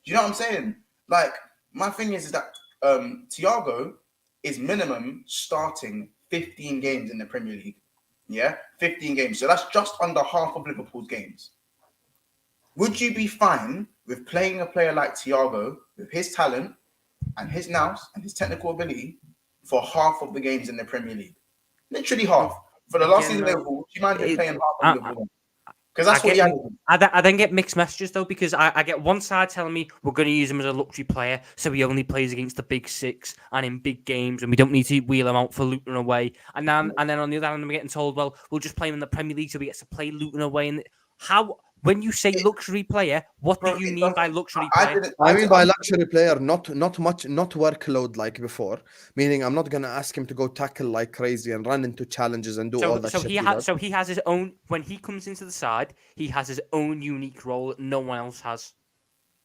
you know what I'm saying? Like my thing is that Thiago is minimum starting 15 games in the Premier League. Yeah, 15 games. So that's just under half of Liverpool's games. Would you be fine with playing a player like Thiago with his talent and his nous and his technical ability for half of the games in the Premier League? Literally half. For the last season, Liverpool, you might be playing half of Liverpool. Because that's what I then get mixed messages though, because I get one side telling me we're going to use him as a luxury player, so he only plays against the big 6 and in big games, and we don't need to wheel him out for Luton away. And then on the other hand, I'm getting told, well, we'll just play him in the Premier League so he gets to play Luton away. And how? When you say luxury player, what do you mean by luxury player? I mean by luxury player, not workload like before. Meaning, I'm not gonna ask him to go tackle like crazy and run into challenges and do all that. So he has his own. When he comes into the side, he has his own unique role that no one else has.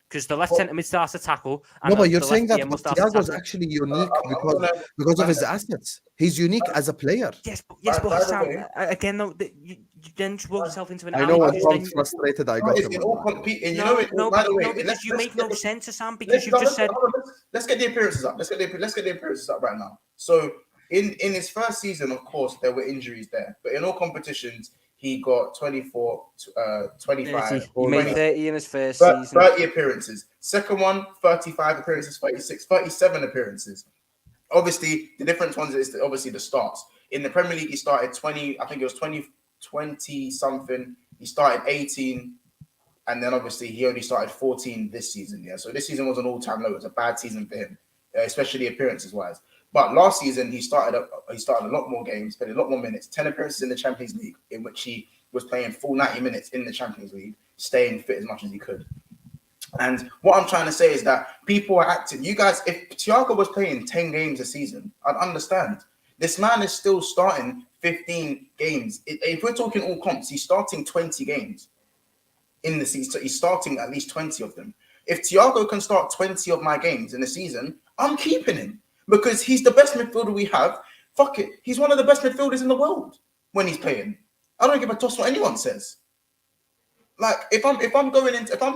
Because the left centre mid starts to tackle. And No, but the you're left saying that DM will start to Thiago's tackle. actually unique I'm because of his assets. He's unique as a player. Yes, but By the Sam, way- again, though, you then throw yourself into an I know when alley. Tom's frustrated, I got him. in all competing, No, by the way, because you make no sense, Sam, because let's, you've just said... let's get the appearances up. Let's get the appearances up right now. So in his first season, of course, there were injuries there, but in all competitions, he got 24, 25. 30. He made 30 in his first 30 season. 30 appearances. Second one, 35 appearances, 36, 37 appearances. Obviously, the different ones is obviously the starts. In the Premier League, he started 20, I think it was 20 something. He started 18, and then obviously he only started 14 this season. Yeah, so this season was an all-time low. It was a bad season for him, especially appearances-wise. But last season, he started a lot more games, played a lot more minutes, 10 appearances in the Champions League, in which he was playing full 90 minutes in the Champions League, staying fit as much as he could. And what I'm trying to say is that people are acting. You guys, if Thiago was playing 10 games a season, I'd understand. This man is still starting 15 games. If we're talking all comps, he's starting 20 games in the season. So he's starting at least 20 of them. If Thiago can start 20 of my games in the season, I'm keeping him because he's the best midfielder we have. Fuck it. He's one of the best midfielders in the world when he's playing. I don't give a toss what anyone says. Like if I'm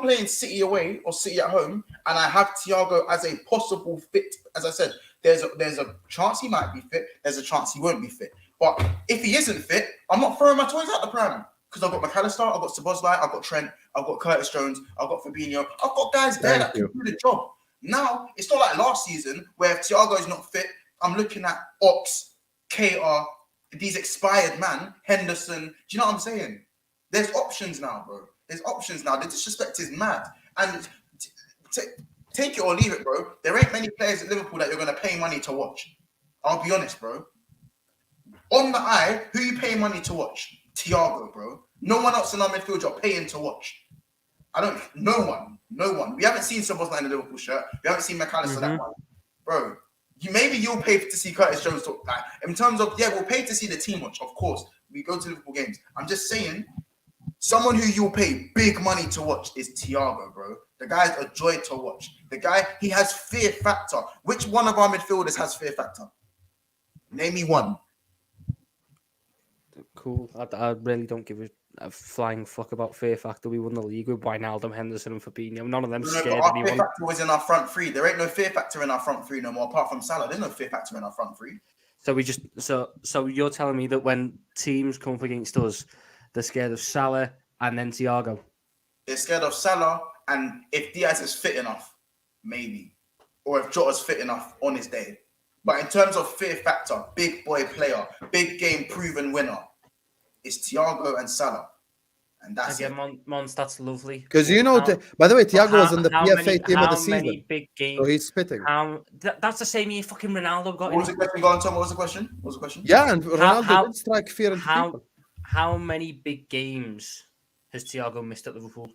playing City away or City at home and I have Thiago as a possible fit, as I said, there's a chance he might be fit, there's a chance he won't be fit. But if he isn't fit, I'm not throwing my toys out the pram. Because I've got MacAllister, I've got Szoboszlai, I've got Trent, I've got Curtis Jones, I've got Fabinho, I've got guys there that can do the job. Now, it's not like last season where if Thiago is not fit, I'm looking at Ox, KR, these expired man, Henderson. Do you know what I'm saying? There's options now, bro. There's options now. The disrespect is mad. And take it or leave it, bro. There ain't many players at Liverpool that you're going to pay money to watch. I'll be honest, bro. On the eye, who you pay money to watch? Thiago, bro. No one else in our midfield you're paying to watch. No one. We haven't seen Szoboszlai in the Liverpool shirt. We haven't seen MacAllister that one. Bro, maybe you'll pay to see Curtis Jones talk. Like, in terms of, we'll pay to see the team watch, of course. We go to Liverpool games. I'm just saying, someone who you'll pay big money to watch is Thiago, bro. The guy's a joy to watch. The guy, he has fear factor. Which one of our midfielders has fear factor? Name me one. Cool. I really don't give a flying fuck about fear factor. We won the league with Wijnaldum, Henderson, and Fabinho. None of them scared our anyone. Fear factor was in our front three. There ain't no fear factor in our front three no more, apart from Salah. There's no fear factor in our front three. So you're telling me that when teams come up against us, they're scared of Salah and then Thiago? They're scared of Salah, and if Diaz is fit enough, maybe, or if Jota's fit enough on his day. But in terms of fear factor, big boy player, big game proven winner, it's Thiago and Salah. And that's again, Mons, that's lovely. Because by the way, Thiago was in the PFA team of the season. Many big games? So he's spitting. That's the same year fucking Ronaldo got What was the question? Go on, Tom. What was the question? Yeah, and Ronaldo did strike fear into people. How many big games has Thiago missed at Liverpool?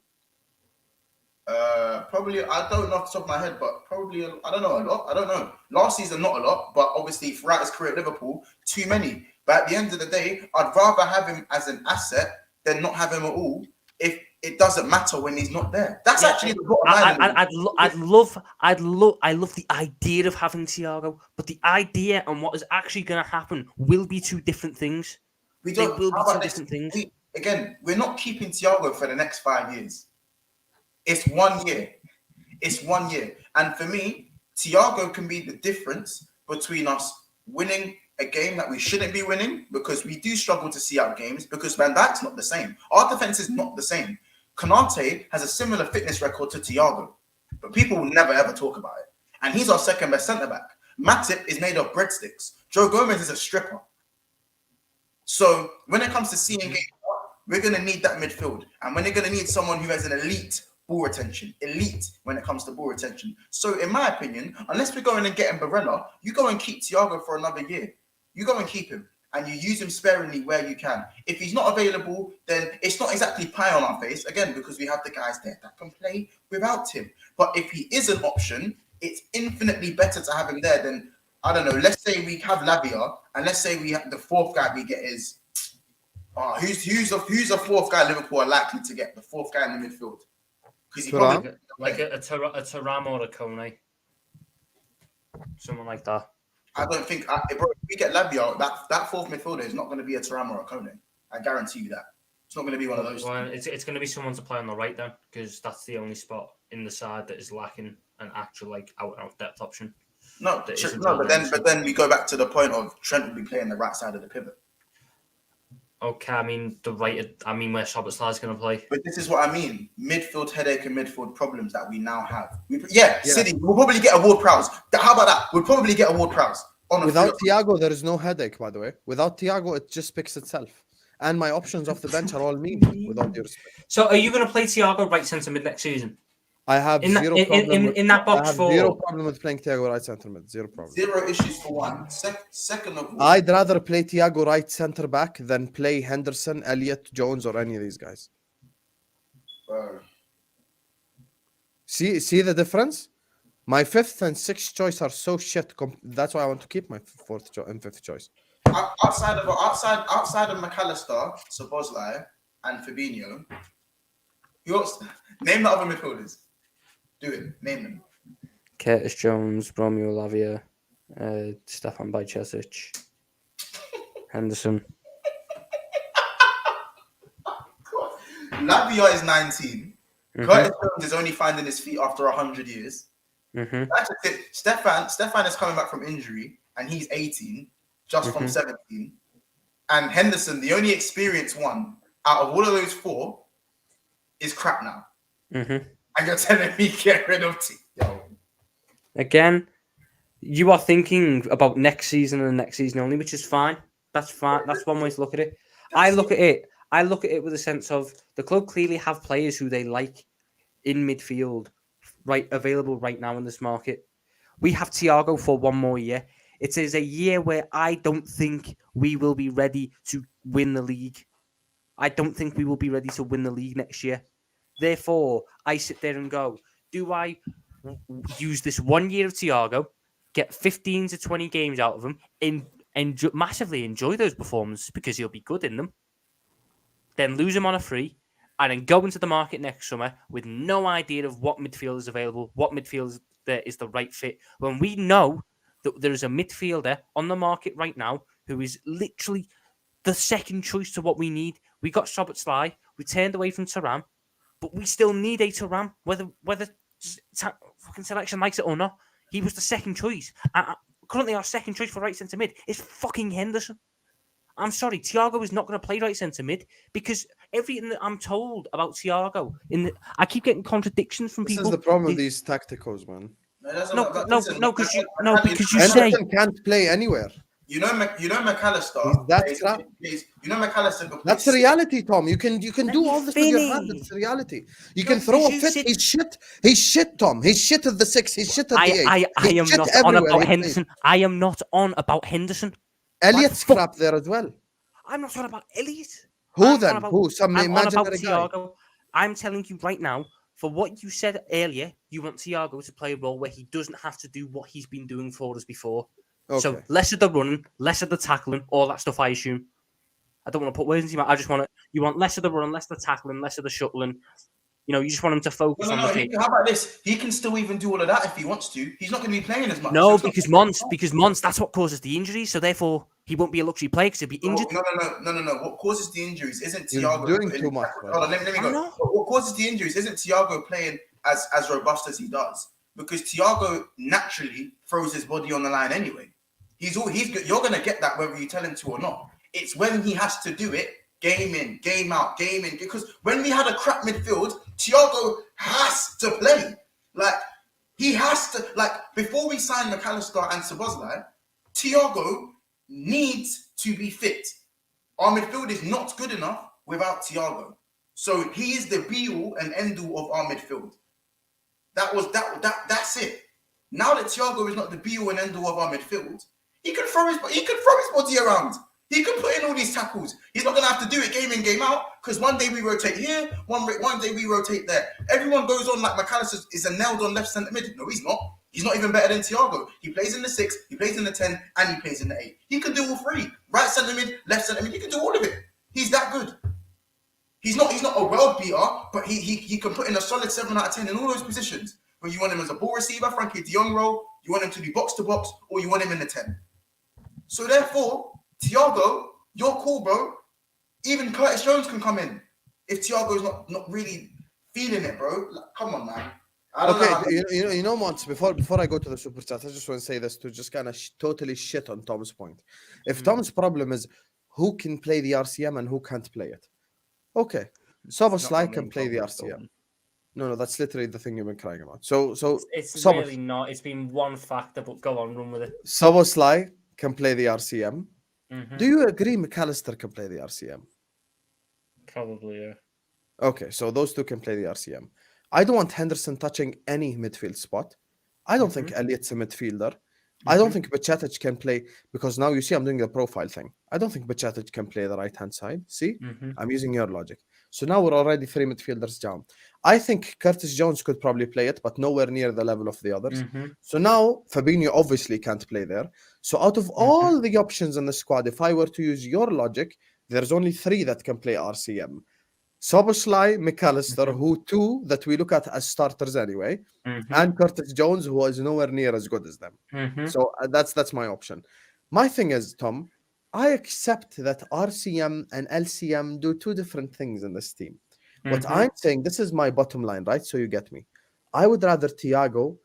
Probably, I don't know off the top of my head, but probably, I don't know, a lot. I don't know. Last season, not a lot, but obviously throughout his career at Liverpool, too many. But at the end of the day, I'd rather have him as an asset than not have him at all if it doesn't matter when he's not there. That's actually the bottom line. I love the idea of having Thiago, but the idea and what is actually going to happen will be two different things. We're not keeping Thiago for the next 5 years. It's 1 year. And for me, Thiago can be the difference between us winning a game that we shouldn't be winning, because we do struggle to see out games, because Van Dijk's not the same. Our defense is not the same. Konate has a similar fitness record to Thiago, but people will never ever talk about it. And he's our second best centre back. Matip is made of breadsticks. Joe Gomez is a stripper. So when it comes to seeing games, we're going to need that midfield. And when they're going to need someone who has an elite ball retention, elite when it comes to ball retention. So in my opinion, unless we're going and getting Barella, you go and keep Thiago for another year. You go and keep him, and you use him sparingly where you can. If he's not available, then it's not exactly pie on our face, again, because we have the guys there that can play without him. But if he is an option, it's infinitely better to have him there than, I don't know, let's say we have Lavia, and let's say we have the fourth guy we get is, who's the fourth guy Liverpool are likely to get, the fourth guy in the midfield? Because he probably like a Thuram or a Kone, someone like that. I don't think, bro, if we get Lavia, that fourth midfielder is not going to be a Thuram or a Kone. I guarantee you that. It's not going to be one of those. Well, it's going to be someone to play on the right then, because that's the only spot in the side that is lacking an actual like out depth option. No, but then we go back to the point of Trent will be playing the right side of the pivot. Okay, I mean where Szoboszlai is going to play. But this is what I mean: midfield headache and midfield problems that we now have. City. We'll probably get Ward Prowse. How about that? We'll probably get Ward Prowse. Without Thiago, there is no headache. By the way, without Thiago, it just picks itself. And my options off the bench are all mean. Without your respect. So, are you going to play Thiago right centre mid next season? I have zero problem with playing Thiago right centre mid. Zero problem. Zero issues for one. Second of all, I'd rather play Thiago right centre back than play Henderson, Elliott, Jones, or any of these guys. See the difference? My fifth and sixth choice are so shit. That's why I want to keep my fourth and fifth choice. Outside of MacAllister, Szoboszlai, and Fabinho, name the other midfielders. Do it. Name them. Curtis Jones, Romeo Lavia, Stefan Bajcetic, Henderson. Lavia is 19. Mm-hmm. Curtis Jones is only finding his feet after 100 years. Mm-hmm. That's it. Stefan is coming back from injury, and he's 18, just from 17. And Henderson, the only experienced one out of all of those four, is crap now. Mm-hmm. And you're telling me get rid of Yo. Again, you are thinking about next season and next season only, which is fine. That's fine. That's one way to look at it. I look at it with a sense of the club clearly have players who they like in midfield, right, available right now in this market. We have Thiago for one more year. It is a year where I don't think we will be ready to win the league. I don't think we will be ready to win the league next year. Therefore, I sit there and go, do I use this 1 year of Thiago, get 15 to 20 games out of him, and massively enjoy those performances because he'll be good in them, then lose him on a free, and then go into the market next summer with no idea of what midfield is available, what midfield is the right fit, when we know that there is a midfielder on the market right now who is literally the second choice to what we need. We got Szoboszlai, we turned away from Thuram, but we still need a Thuram, whether fucking selection likes it or not. He was the second choice. Currently, our second choice for right centre mid is fucking Henderson. I'm sorry, Thiago is not going to play right centre mid because everything that I'm told about Thiago, I keep getting contradictions from people. This is the problem with these tacticals, man. No, because you say Henderson can't play anywhere. You know MacAllister. That's crap. You know MacAllister. That's the reality, Tom. You can do all this with your hand. It's the reality. You can throw a fit. He's shit. He's shit, Tom. He's shit at the 6. He's shit at the 8. I am not on about Henderson. I am not on about Henderson. Elliott's crap there as well. I'm not on about Elliott. Who then? Who? Some imaginary guy. I'm telling you right now, for what you said earlier, you want Thiago to play a role where he doesn't have to do what he's been doing for us before. Okay. So less of the running, less of the tackling, all that stuff, I assume. I don't want to put words into your mouth. I just want you want less of the running, less of the tackling, less of the shuttling. You know, you just want him to focus on the thing. How about this? He can still even do all of that if he wants to. He's not going to be playing as much. No, because Mons, that's what causes the injuries. So therefore, he won't be a luxury player because he'll be injured. No. What causes the injuries isn't Thiago doing too much. Hold on, let me go. What causes the injuries isn't Thiago playing as robust as he does, because Thiago naturally throws his body on the line anyway. He's good. You're going to get that whether you tell him to or not. It's when he has to do it, game in, game out, game in. Because when we had a crap midfield, Thiago has to play. Like, he has to. Like, before we signed MacAllister and Szoboszlai, Thiago needs to be fit. Our midfield is not good enough without Thiago. So he is the be-all and end-all of our midfield. That's it. Now that Thiago is not the be-all and end-all of our midfield, he can throw his body around. He can put in all these tackles. He's not going to have to do it game in, game out, because one day we rotate here, one day we rotate there. Everyone goes on like MacAllister is a nailed-on left centre mid. No, he's not. He's not even better than Thiago. He plays in the 6, he plays in the 10, and he plays in the 8. He can do all three. Right centre mid, left centre mid. He can do all of it. He's that good. He's not a world beater, but he can put in a solid 7 out of 10 in all those positions. But you want him as a ball receiver, Frankie de Jong role, you want him to do box to box, or you want him in the 10. So therefore, Thiago, you're cool, bro. Even Curtis Jones can come in if Thiago's not really feeling it, bro. Like, come on, man. You know, Mons, before I go to the super chat, I just want to say this to just kind of totally shit on Tom's point. If Tom's problem is who can play the RCM and who can't play it, okay, Szoboszlai can play the RCM. No, that's literally the thing you've been crying about. So it's really not. It's been one factor, but go on, run with it. Szoboszlai can play the RCM. Do you agree MacAllister can play the RCM? Probably, yeah. Okay, so those two can play the RCM. I don't want Henderson touching any midfield spot. I don't think Elliott's a midfielder. I don't think Bajcetic can play, because now you see I'm doing the profile thing. I don't think Bajcetic can play the right-hand side. See? I'm using your logic. So now we're already 3 midfielders down. I think Curtis Jones could probably play it, but nowhere near the level of the others. So now Fabinho obviously can't play there. So out of all the options in the squad, if I were to use your logic, there's only 3 that can play RCM. Szoboszlai, MacAllister, who 2 that we look at as starters anyway, and Curtis Jones, who is nowhere near as good as them. So that's my option. My thing is, Tom, I accept that RCM and LCM do 2 different things in this team. What I'm saying, this is my bottom line, right? So you get me. I would rather Thiago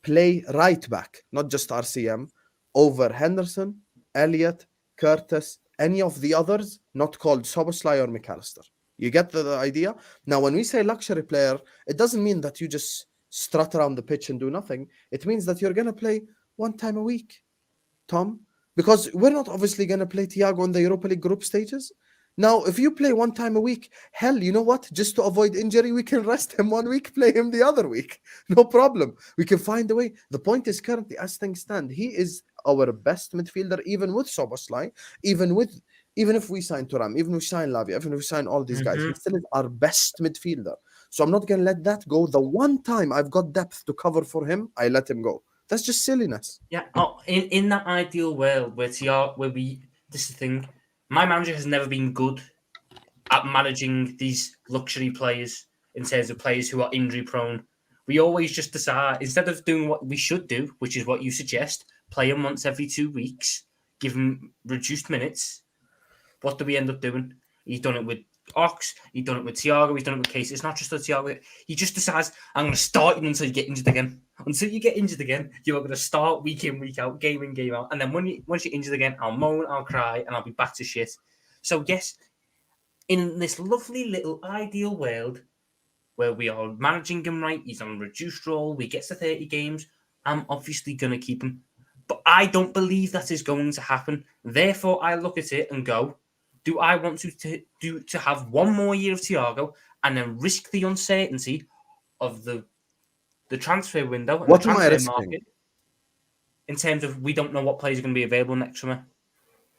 play right back, not just RCM, over Henderson, Elliott, Curtis, any of the others not called Szoboszlai or MacAllister. You get the idea? Now, when we say luxury player, it doesn't mean that you just strut around the pitch and do nothing. It means that you're going to play 1 time a week, Tom, because we're not obviously going to play Thiago in the Europa League group stages. Now, if you play 1 time a week, hell, you know what? Just to avoid injury, we can rest him 1 week, play him the other week. No problem. We can find a way. The point is currently, as things stand, he is our best midfielder, even with Szoboszlai, even if we sign Thuram, even if we sign Lavia, even if we sign all these guys, he still is our best midfielder. So I'm not going to let that go. The 1 time I've got depth to cover for him, I let him go. That's just silliness. Yeah. In that ideal world this is the thing, my manager has never been good at managing these luxury players in terms of players who are injury prone. We always just decide, instead of doing what we should do, which is what you suggest, play them once every 2 weeks, give them reduced minutes. What do we end up doing? He's done it with Ox. He's done it with Thiago. He's done it with Case. It's not just with Thiago. He just decides, I'm going to start you until you get injured again. Until you get injured again, you are going to start week in, week out, game in, game out. And then once you're injured again, I'll moan, I'll cry, and I'll be back to shit. So yes, in this lovely little ideal world where we are managing him right, he's on a reduced role, we get to 30 games, I'm obviously going to keep him. But I don't believe that is going to happen. Therefore, I look at it and go, do I want to have 1 more year of Thiago and then risk the uncertainty of the transfer window and what the am I transfer risking? market in terms of we don't know what players are going to be available next summer.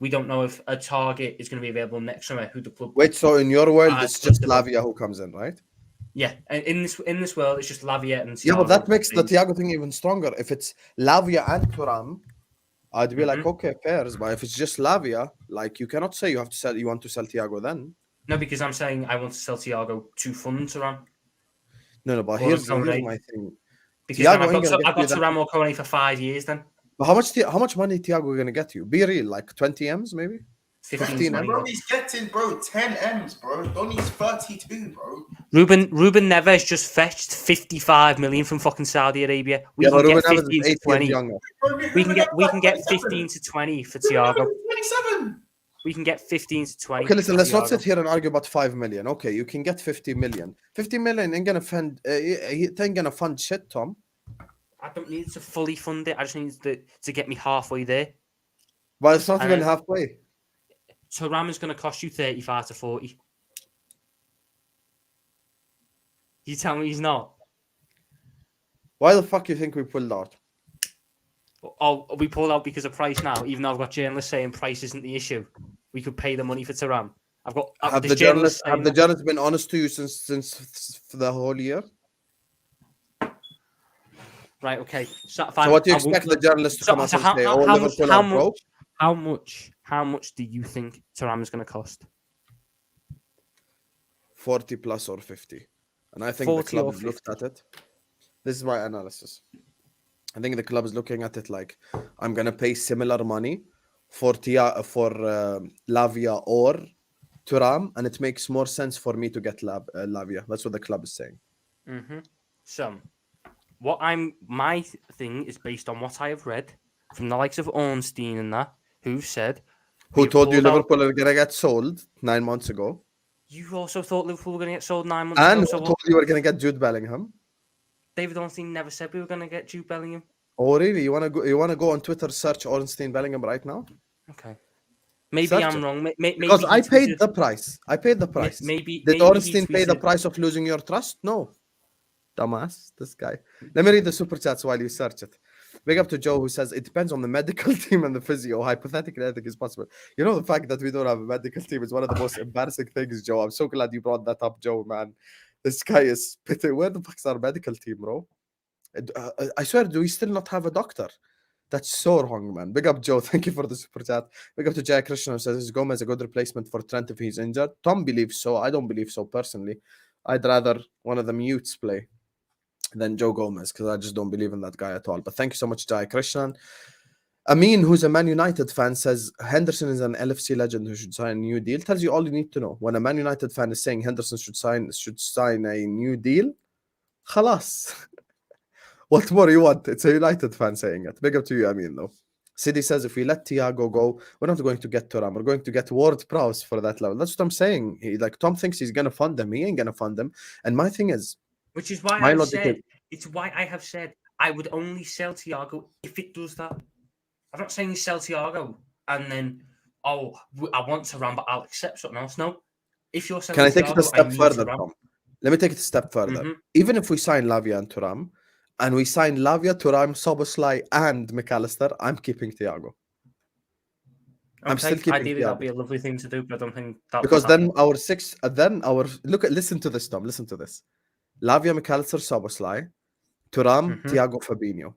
We don't know if a target is going to be available next summer. Who the club? Wait, so in your world, it's just Lavia who comes in, right? Yeah, and in this world, it's just Lavia and Thiago. Yeah, but that makes the Thiago thing even stronger. If it's Lavia and Thuram, I'd be like, okay, Pearce. But if it's just Lavia, like you cannot say you want to sell Thiago then. No, because I'm saying I want to sell Thiago to fund Thuram. No, but here's my thing. Because I've got Thuram or Kone for 5 years then. But how much money Thiago going to get you? Be real, like 20 M's maybe? 15 M's. Bro, he's getting, 10 M's, bro. Donny's 32, bro. Ruben Neves just fetched 55 million from fucking Saudi Arabia. We can get 15 to 20. We can get 15 to 20 for Thiago. 27. We can get 15 to 20. Okay, listen, let's not sit here and argue about 5 million. Okay, you can get 50 million. 50 million ain't gonna fund shit, Tom. I don't need to fully fund it. I just need to get me halfway there. But it's not even halfway. So Ram is going to cost you 35 to 40. You tell me he's not. Why the fuck do you think we pulled out? Oh, we pulled out because of price now, even though I've got journalists saying price isn't the issue. We could pay the money for Thuram. Have the journalists been honest to you since for the whole year? Right, okay. So what do you expect the journalists to come out and say? How much do you think Thuram is going to cost? 40 plus or 50. And I think 40 the club or has looked at it. This is my analysis. I think the club is looking at it like, I'm going to pay similar money for Lavia or Thuram, and it makes more sense for me to get Lavia. That's what the club is saying. Mm-hmm. So, my thing is based on what I have read from the likes of Ornstein and that, who've said... Who told you Liverpool are going to get sold 9 months ago? You also thought Liverpool were going to get sold 9 months and ago. And so who told you were going to get Jude Bellingham? David Ornstein never said we were going to get Jude Bellingham. Oh, really? You want to go on Twitter, search Ornstein Bellingham right now? Okay. Maybe search I'm it. wrong. Because I paid the price. Did Ornstein pay the price of losing your trust? No. Dumbass, this guy. Let me read the super chats while you search it. Big up to Joe, who says it depends on the medical team and the physio. Hypothetically, I think it's possible. You know, the fact that we don't have a medical team is one of the most embarrassing things, Joe. I'm so glad you brought that up, Joe, man. This guy is spitting. Where the fuck's our medical team, bro? I swear, do we still not have a doctor? That's so wrong, man. Big up, Joe. Thank you for the super chat. Big up to Jay Christian, who says, is Gomez a good replacement for Trent if he's injured? Tom believes so. I don't believe so, personally. I'd rather one of the mutes play than Joe Gomez, because I just don't believe in that guy at all. But thank you so much, Jai Krishnan. Amin, who's a Man United fan, says Henderson is an LFC legend who should sign a new deal. Tells you all you need to know. When a Man United fan is saying Henderson should sign a new deal, khalas. What more you want? It's a United fan saying it. Big up to you, Amin, though. City says if we let Thiago go, we're not going to get Thuram. We're going to get Ward-Prowse for that level. That's what I'm saying. Tom thinks he's going to fund them. He ain't going to fund them. And my thing is, which is why I have said I would only sell Thiago if it does that. I'm not saying sell Thiago and then, I want to run, but I'll accept something else. No. If you're selling Can I take Thiago, it a step further, Tom? Let me take it a step further. Mm-hmm. Even if we sign Lavia and Thuram, and we sign Lavia, Thuram, Szoboszlai, and MacAllister, I'm keeping Thiago. Okay. I'm still keeping Ideally, Thiago. that'd be a lovely thing to do, but I don't think that because then our six, listen to this, Tom. Listen to this. Lavia, MacAllister, Szoboszlai, Thuram, Thiago, Fabinho.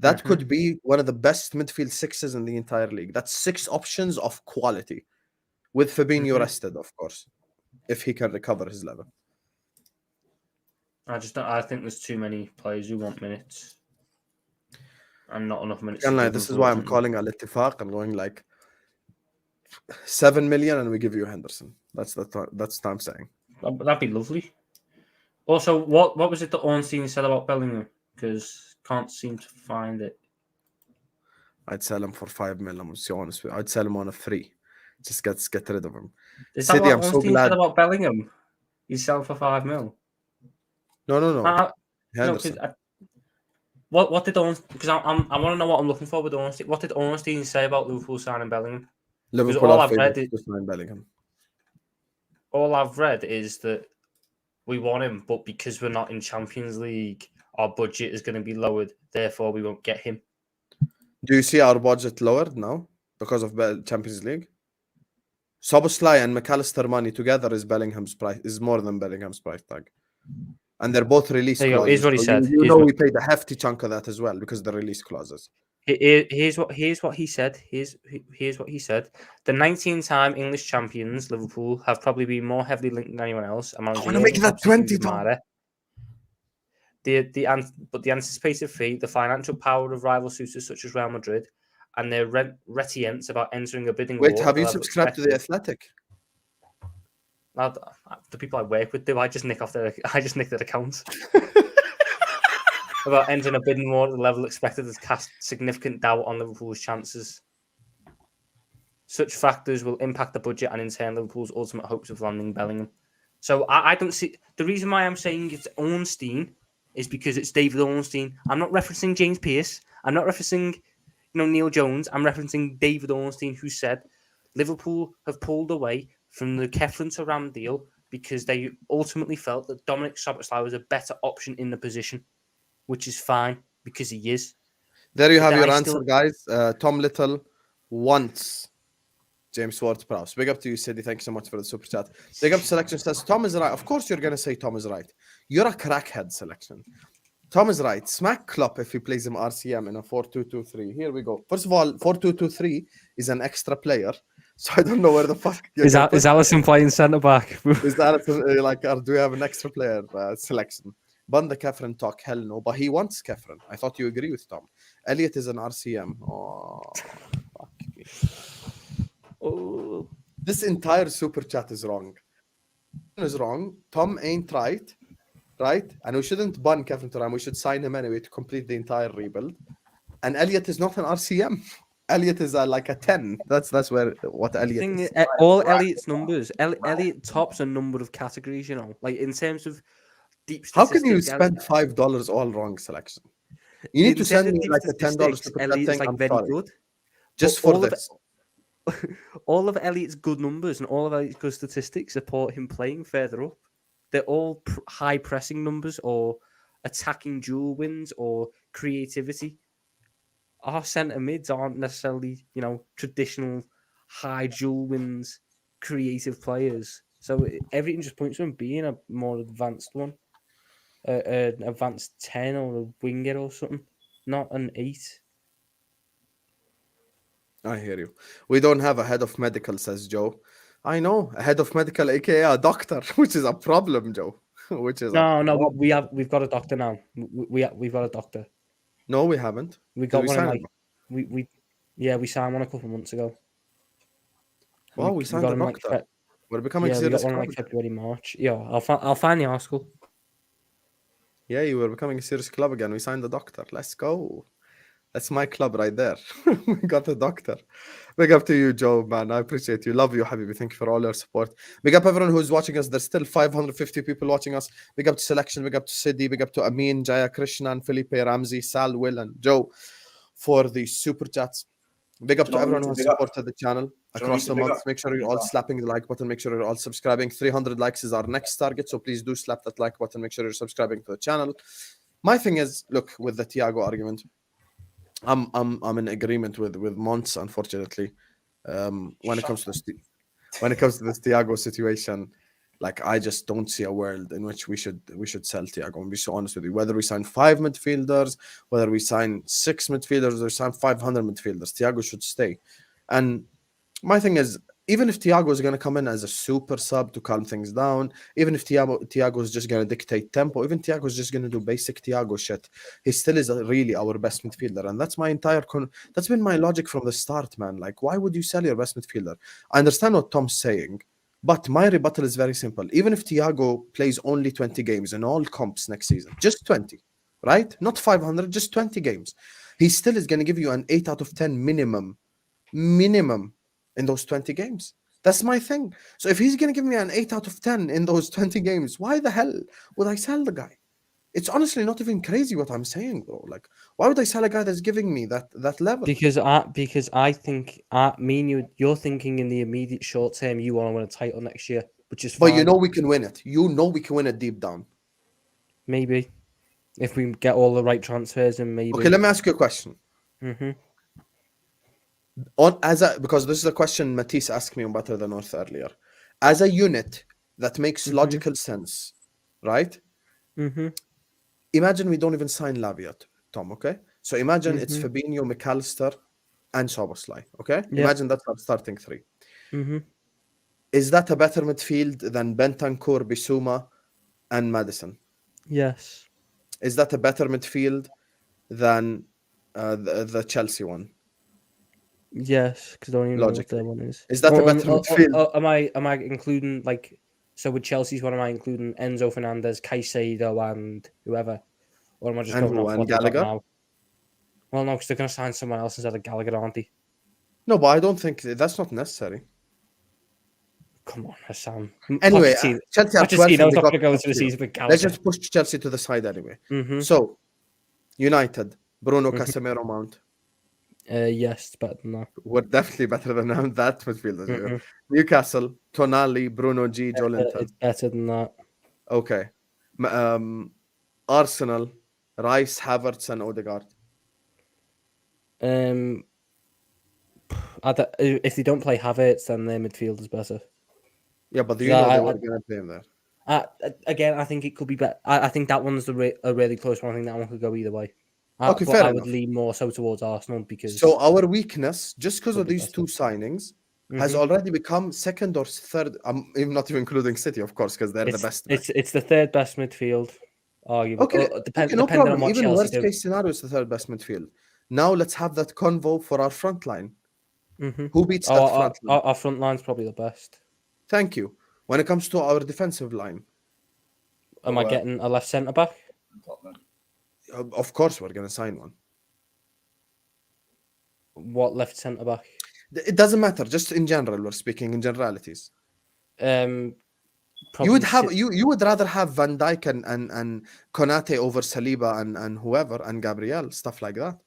That could be one of the best midfield sixes in the entire league. That's 6 options of quality, with Fabinho rested, of course, if he can recover his level. I think there's too many players who want minutes, and not enough minutes. This is why I'm calling Al-Ittifaq. I'm going like 7 million, and we give you Henderson. That's what I'm saying. That'd be lovely. Also, what was it that Ornstein said about Bellingham? Because can't seem to find it. I'd sell him for 5 million. I'm so honest with you. I'd sell him on a free. Just get rid of him. Is that what Ornstein said about Bellingham? You sell for 5 million. No. What did Ornstein? Because I want to know what I'm looking for with Ornstein. What did Ornstein say about Liverpool signing Bellingham? Liverpool I've read is Bellingham. All I've read is that we want him, but because we're not in Champions League, our budget is going to be lowered. Therefore, we won't get him. Do you see our budget lowered now because of Champions League? Szoboszlai and MacAllister money together is more than Bellingham's price tag. And they're both release clauses. Here's what he said. We paid a hefty chunk of that as well because of the release clauses. Here's what he said. Here's what he said. The 19-time English champions, Liverpool, have probably been more heavily linked than anyone else. I want to make that 20, Tom. But the anticipated fee, the financial power of rival suitors such as Real Madrid, and their reticence about entering a bidding war. Wait, have you subscribed to The Athletic? The people I work with do. I just nick their accounts. About entering a bidding war at the level expected has cast significant doubt on Liverpool's chances. Such factors will impact the budget and in turn Liverpool's ultimate hopes of landing Bellingham. So I don't see... The reason why I'm saying it's Ornstein is because it's David Ornstein. I'm not referencing James Pearce. I'm not referencing Neil Jones. I'm referencing David Ornstein, who said Liverpool have pulled away from the Keflin to Ram deal because they ultimately felt that Dominic Szoboszlai was a better option in the position, which is fine because he is. There you have your answer, guys. Tom Little wants James Ward-Prowse. Big up to you, Sidney. Thank you so much for the super chat. Big up Selection says, Tom is right. Of course you're going to say Tom is right. You're a crackhead, Selection. Tom is right. Smack Klopp if he plays him RCM in a 4-2-2-3. Here we go. First of all, 4-2-2-3 is an extra player So I don't know where the fuck Is Alisson playing centre back? Is that like, or do we have an extra player selection? Bunda Kefren talk, hell no, but he wants Kefren. I thought you agree with Tom. Elliot is an RCM. Oh, fuck me. Oh. This entire super chat is wrong. Is wrong. Tom ain't right, and we shouldn't ban Kefren Thuram. We should sign him anyway to complete the entire rebuild. And Elliot is not an RCM. Elliot is like a 10. That's what Elliot is. All Elliot's numbers. Elliot tops a number of categories, you know, like in terms of deep How can you statistics, spend $5 all wrong selection? You need to send me like a $10 to Elliot's like very good. Just for this. All of Elliot's good numbers and all of Elliot's good statistics support him playing further up. They're all high pressing numbers or attacking duel wins or creativity. Our centre mids aren't necessarily, you know, traditional high duel wins, creative players. So everything just points to him being a more advanced one, an advanced 10 or a winger or something, not an 8. I hear you. We don't have a head of medical, says Joe. I know, a head of medical, aka a doctor, which is a problem, Joe. We've got a doctor now. We've got a doctor. No, we haven't. We got one. Like, we signed one a couple of months ago. Wow, we signed a doctor. We're becoming serious. We got one like February, March. Yeah, I'll find the article. Yeah, you were becoming a serious club again. We signed the doctor. Let's go. That's my club right there. We got the doctor. Big up to you, Joe, man. I appreciate you. Love you, Habibi. Thank you for all your support. Big up everyone who's watching us. There's still 550 people watching us. Big up to Selection. Big up to Sidi. Big up to Amin, Jaya, Krishnan, Felipe, Ramsey, Sal, Will, and Joe for the super chats. Big up to everyone who supported the channel across the month. Make sure you're all slapping the like button. Make sure you're all subscribing. 300 likes is our next target. So please do slap that like button. Make sure you're subscribing to the channel. My thing is, look, with the Thiago argument, I'm in agreement with Mons, unfortunately. When it comes to this Thiago situation, like I just don't see a world in which we should sell Thiago. And be so honest with you, whether we sign 5 midfielders, whether we sign 6 midfielders, or sign 500 midfielders, Thiago should stay. And my thing is, even if Thiago is going to come in as a super sub to calm things down, even if Thiago is just going to dictate tempo, even Thiago is just going to do basic Thiago shit, he still is really our best midfielder. And that's my entire that's been my logic from the start, man. Like, why would you sell your best midfielder? I understand what Tom's saying, but my rebuttal is very simple. Even if Thiago plays only 20 games in all comps next season, just 20, right? Not 500, just 20 games. He still is going to give you an 8 out of 10 minimum in those 20 games. That's my thing. So if he's going to give me an 8 out of 10 in those 20 games, why the hell would I sell the guy? It's honestly not even crazy what I'm saying, bro. Like, why would I sell a guy that's giving me that level? Because I think me and you're thinking in the immediate short term you want to win a title next year, which is fine. But you know we can win it. You know we can win it deep down. Maybe. If we get all the right transfers and maybe. Okay, let me ask you a question. Mm-hmm. Because this is a question Matisse asked me on Better Than North earlier. As a unit that makes logical sense, right? Mm-hmm. Imagine we don't even sign Lavia, Tom, okay? So imagine it's Fabinho, MacAllister, and Szoboszlai, okay? Yeah. Imagine that's our starting 3. Mm-hmm. Is that a better midfield than Bentancur, Bissouma, and Maddison? Yes. Is that a better midfield than the Chelsea one? Yes, because I don't even know what their one is. Is that a better midfield? Am I including, like, so with Chelsea's one, am I including Enzo Fernandez, Caicedo, and whoever? Or am I just going off what Gallagher now? Well, no, because they're going to sign someone else instead of Gallagher, aren't they? No, but I don't think that's not necessary. Come on, Hassan. Anyway, Chelsea have 12. Not going to go into the season with Gallagher. Let's just push Chelsea to the side anyway. Mm-hmm. So, United, Bruno, Casemiro, Mount. Yes, it's better than that. We're definitely better than that midfield. Newcastle, Tonali, Bruno G, Joelinton. It's better than that. Okay. Arsenal, Rice, Havertz, and Odegaard. If they don't play Havertz, then their midfield is better. Yeah, but do you know they were going to play him there? Again, I think it could be better. I think that one's a really close one. I think that one could go either way. Okay, fair enough. I would lean more so towards Arsenal because... So our weakness, just because of these 2 signings, has already become second or third. I'm not even including City, of course, because they're the best. It's the third best midfield, arguably. Okay, no depending problem. on what Even Chelsea worst do. case scenario is the third best midfield. Now let's have that convo for our front line. Who beats that front line? Our front line's probably the best. Thank you. When it comes to our defensive line, am I getting a left centre back? Of course, we're going to sign one. What left centre back? It doesn't matter. Just in general, we're speaking in generalities. You would rather have Van Dijk and Konate over Saliba and whoever and Gabriel, stuff like that.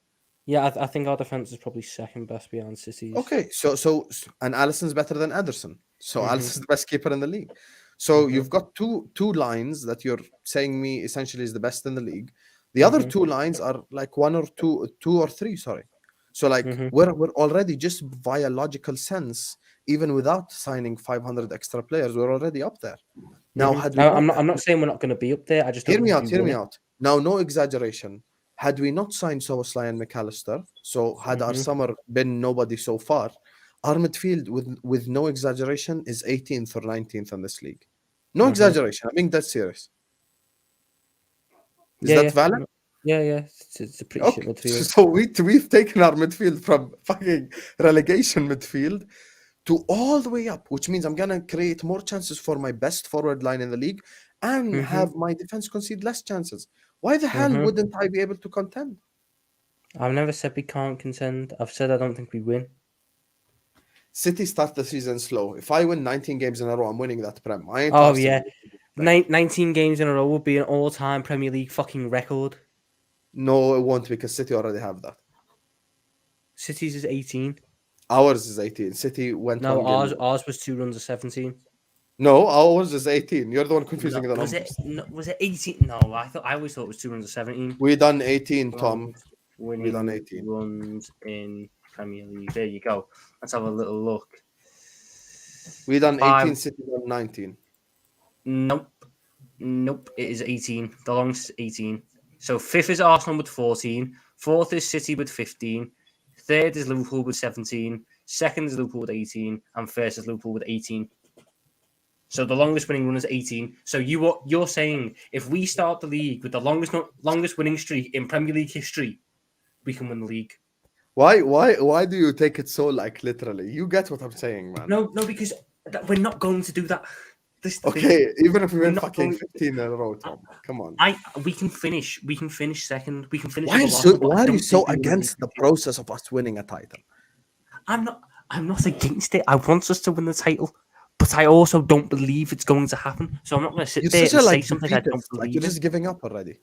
Yeah, I think our defense is probably second best behind City's. Okay, so and Alisson's better than Ederson. So Alisson's the best keeper in the league. So you've got two lines that you're saying me essentially is the best in the league. The other two lines are like one or two or three. Sorry. So like we're already just via logical sense, even without signing 500 extra players, we're already up there. Now, I'm not saying we're not going to be up there. I just hear me out. Now, no exaggeration. Had we not signed Szoboszlai and MacAllister, so had our summer been nobody so far, our midfield with no exaggeration is 18th or 19th in this league. No exaggeration. I mean that's serious. Is that valid? Yeah. It's a pretty shit midfield. So we've taken our midfield from fucking relegation midfield to all the way up, which means I'm gonna create more chances for my best forward line in the league and have my defense concede less chances. Why the hell wouldn't I be able to contend? I've never said we can't contend. I've said I don't think we win. City start the season slow. If I win 19 games in a row, I'm winning that Prem. 19 games in a row would be an all-time Premier League fucking record. No, it won't because City already have that. City's is 18. Ours is 18. City went. No, ours was 2 runs of 17. No, ours is 18. You're the one confusing the numbers. Was it 18? No, I always thought it was 2 runs of 17. We done 18, Tom. We done 18 runs in Premier League. There you go. Let's have a little look. We done 18. City done 19. Nope. It is 18. The longest 18. So 5th is Arsenal with 14. 4th is City with 15. 3rd is Liverpool with 17. 2nd is Liverpool with 18. And 1st is Liverpool with 18. So the longest winning run is 18. So you're saying if we start the league with the longest winning streak in Premier League history, we can win the league. Why do you take it so like literally? You get what I'm saying, man. No, because we're not going to do that. Okay, even if we win fucking 15 in a row, Tom, come on. We can finish second. We can finish. Why are you so against the process of us winning a title? I'm not against it. I want us to win the title, but I also don't believe it's going to happen. So I'm not going to sit there and say something I don't believe. You're just giving up already.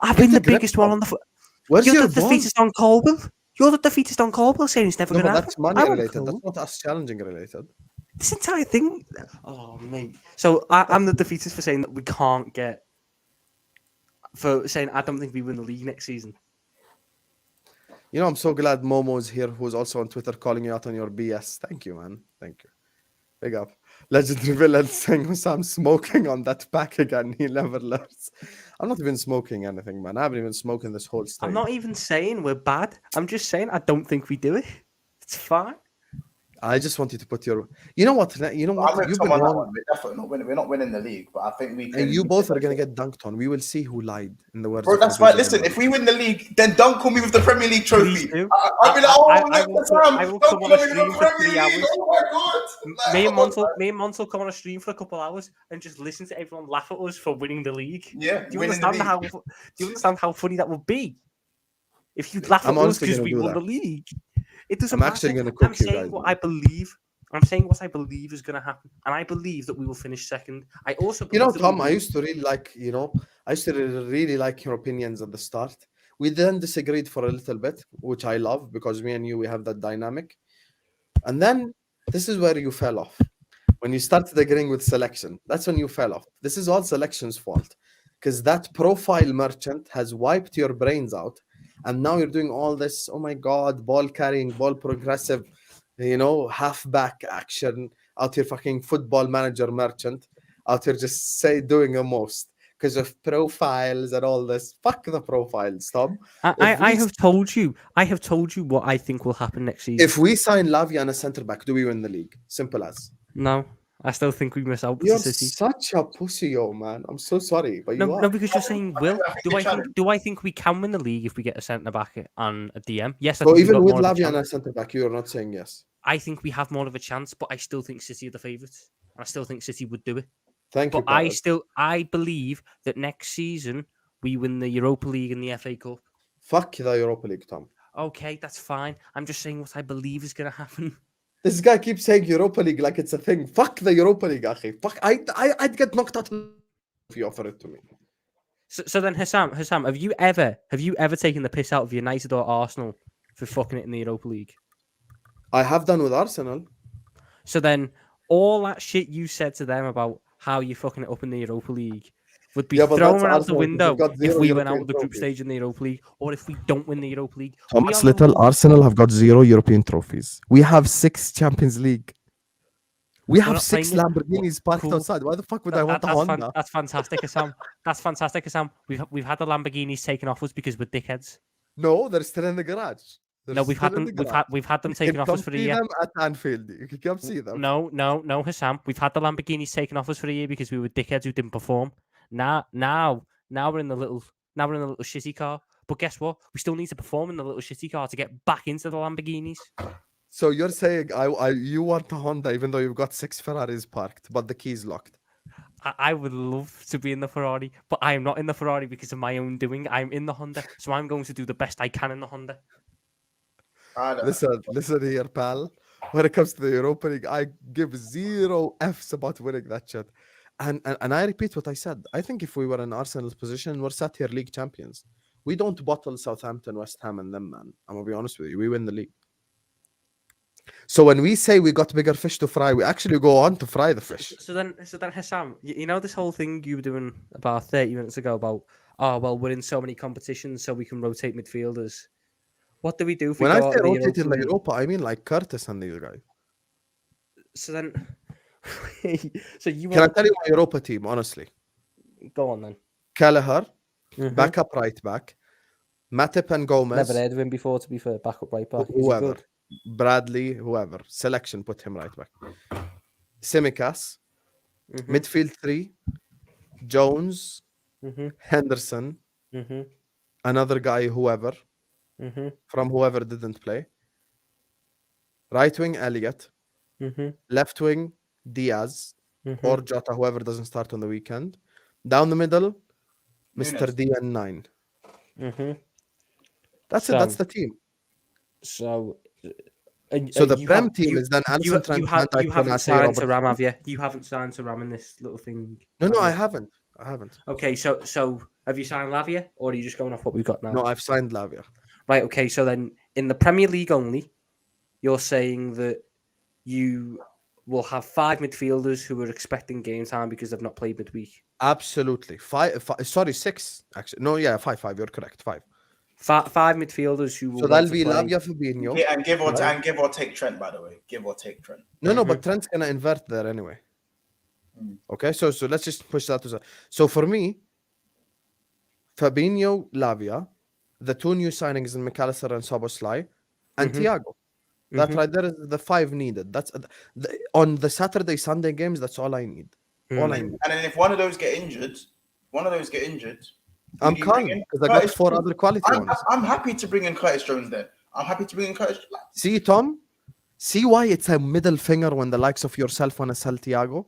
I've been the biggest one on the foot. You're the defeatist on Colwell. You're the defeatist on Colwell saying it's never going to happen. That's money related. That's not us challenging related. This entire thing. Oh, mate. So I'm the defeatist for saying that we can't get. For saying I don't think we win the league next season. You know, I'm so glad Momo's here, who's also on Twitter calling you out on your BS. Thank you, man. Thank you. Big up. Legendary Villain saying Hussam smoking on that pack again. He never learns. I'm not even smoking anything, man. I haven't even smoked this whole stream. I'm not even saying we're bad. I'm just saying I don't think we do it. It's fine. I just want you to put your. You know what? You've been wrong. We're definitely not winning. We're not winning the league, but I think we can. And you both are going to get dunked on. We will see who lied in the words. Bro, that's right. Listen, if we win the league, then dunk on me with the Premier League trophy. I'll be like, I will come on a stream for 3 hours. Oh my god! Me and Montel come on a stream for a couple of hours and just listen to everyone laugh at us for winning the league. Yeah. Do you understand how funny that would be? If you laugh at us because we won the league. It doesn't matter. Actually going to cook I'm saying what I believe. I'm saying what I believe is going to happen, and I believe that we will finish second. I also, Tom, I used to really like, really like your opinions at the start. We then disagreed for a little bit, which I love because me and you, we have that dynamic. And then this is where you fell off. When you started agreeing with selection, that's when you fell off. This is all selection's fault because that profile merchant has wiped your brains out. And now you're doing all this, oh my God, ball carrying, ball progressive, halfback action out here, fucking football manager merchant out here just doing the most. because of profiles and all this. Fuck the profiles, Tom. I have told you what I think will happen next season. If we sign Lavia and a centre back, do we win the league? Simple as. No, I still think we miss out. You're City. such a pussy, yo, man. I'm so sorry, but you are. No, because you're saying will. Do I think we can win the league if we get a centre back and a DM? Yes. I So think even with Lavia and a centre back, you're not saying yes. I think we have more of a chance, but I still think City are the favourites. I still think City would do it. Thank you. But I believe that next season we win the Europa League and the FA Cup. Fuck the Europa League, Tom. Okay, that's fine. I'm just saying what I believe is going to happen. This guy keeps saying Europa League like it's a thing. Fuck the Europa League, akhi. Fuck, I'd get knocked out if you offer it to me. So then, Hassam, have you ever taken the piss out of United or Arsenal for fucking it in the Europa League? I have done with Arsenal. So then, all that shit you said to them about how you're fucking it up in the Europa League would be thrown out the window if we went out of the group stage in the Europa League, or if we don't win the Europa League. Thomas Little, Arsenal have got 0 European trophies. We have 6 Champions League. We have 6 Lamborghinis parked outside. Why the fuck would I want a Honda? That's fantastic, Hassam. That's fantastic, Hassam. We've had the Lamborghinis taken off us because we're dickheads. No, they're still in the garage. No, we've had them taken off us for a year. Them at Anfield. You can come see them. No, Hassam. We've had the Lamborghinis taken off us for a year because we were dickheads who didn't perform. Now we're in the little shitty car. But guess what? We still need to perform in the little shitty car to get back into the Lamborghinis. So you're saying you want a Honda even though you've got 6 Ferraris parked, but the key's locked? I would love to be in the Ferrari, but I am not in the Ferrari because of my own doing. I'm in the Honda, so I'm going to do the best I can in the Honda. Listen here, pal. When it comes to the Europa League, I give 0 Fs about winning that shit. And I repeat what I said. I think if we were in Arsenal's position, we're sat here league champions. We don't bottle Southampton, West Ham, and them, man. I'm going to be honest with you. We win the league. So when we say we got bigger fish to fry, we actually go on to fry the fish. So then Hassam, you know this whole thing you were doing about 30 minutes ago about, we're in so many competitions so we can rotate midfielders. What do we do if we when go I say out rotate in the Europa, I mean like Curtis and these guys. So then, Can I tell you my Europa team, honestly? Go on then. Kelleher, backup right back. Matip and Gomez. Never heard of him before, to be fair. Backup right back. Whoever. Bradley, whoever. Selection, put him right back. Simicas. Midfield 3. Jones. Henderson. Another guy, whoever. From whoever didn't play. Right wing, Elliott. Left wing, Diaz. Or Jota, whoever doesn't start on the weekend. Down the middle, Mr. DN9. That's it. That's the team. So the Prem team is then you haven't signed to Ram, have you? You haven't signed to Ram in this little thing. No, I haven't. Okay, so have you signed Lavia, or are you just going off what we've got now? No, I've signed Lavia. Right. Okay. So then, in the Premier League only, you're saying that you will have 5 midfielders who are expecting game time because they've not played midweek. Absolutely. 6 actually. No, yeah, 5. You're correct. 5. 5 midfielders who will. So that'll be Lavia, Fabinho. Yeah, and give or take Trent, by the way. Give or take Trent. No, but Trent's gonna invert there anyway. Okay, so let's just push that to the. So for me, Fabinho, Lavia, the 2 new signings in MacAllister and Szoboszlai, and Thiago. That right there is the 5 needed. That's on the Saturday, Sunday games. That's all I need. All I need. And then if one of those get injured, I'm calm because I got 4 other quality ones. I'm happy to bring in Curtis Jones then. I'm happy to bring in Curtis. See, Tom? See why it's a middle finger when the likes of yourself want to sell Thiago?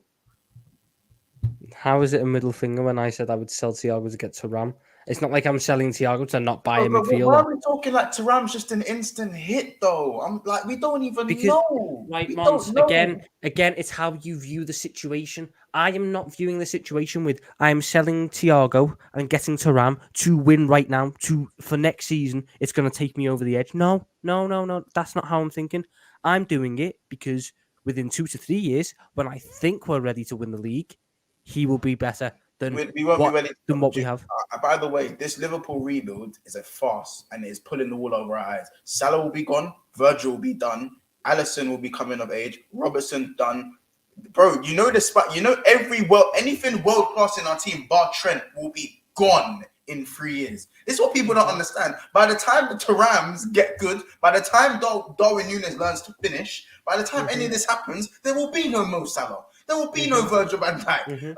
How is it a middle finger when I said I would sell Thiago to get Thuram? It's not like I'm selling Thiago to not buy a midfielder. Why are we talking like Thuram's just an instant hit though? I'm like, we don't even know. Right, Mons, again, it's how you view the situation. I am not viewing the situation with I am selling Thiago and getting Thuram to win right now. For next season, it's going to take me over the edge. No. That's not how I'm thinking. I'm doing it because within 2 to 3 years, when I think we're ready to win the league, he will be better than what we have. By the way, this Liverpool rebuild is a farce and it's pulling the wool over our eyes. Salah will be gone. Virgil will be done. Alisson will be coming of age. Robertson done. Bro, you know the spot. You know anything world class in our team, bar Trent, will be gone in 3 years. This is what people don't understand. By the time the Thurams get good, by the time Darwin Nunez learns to finish, by the time any of this happens, there will be no Mo Salah. There will be no Virgil van Dijk.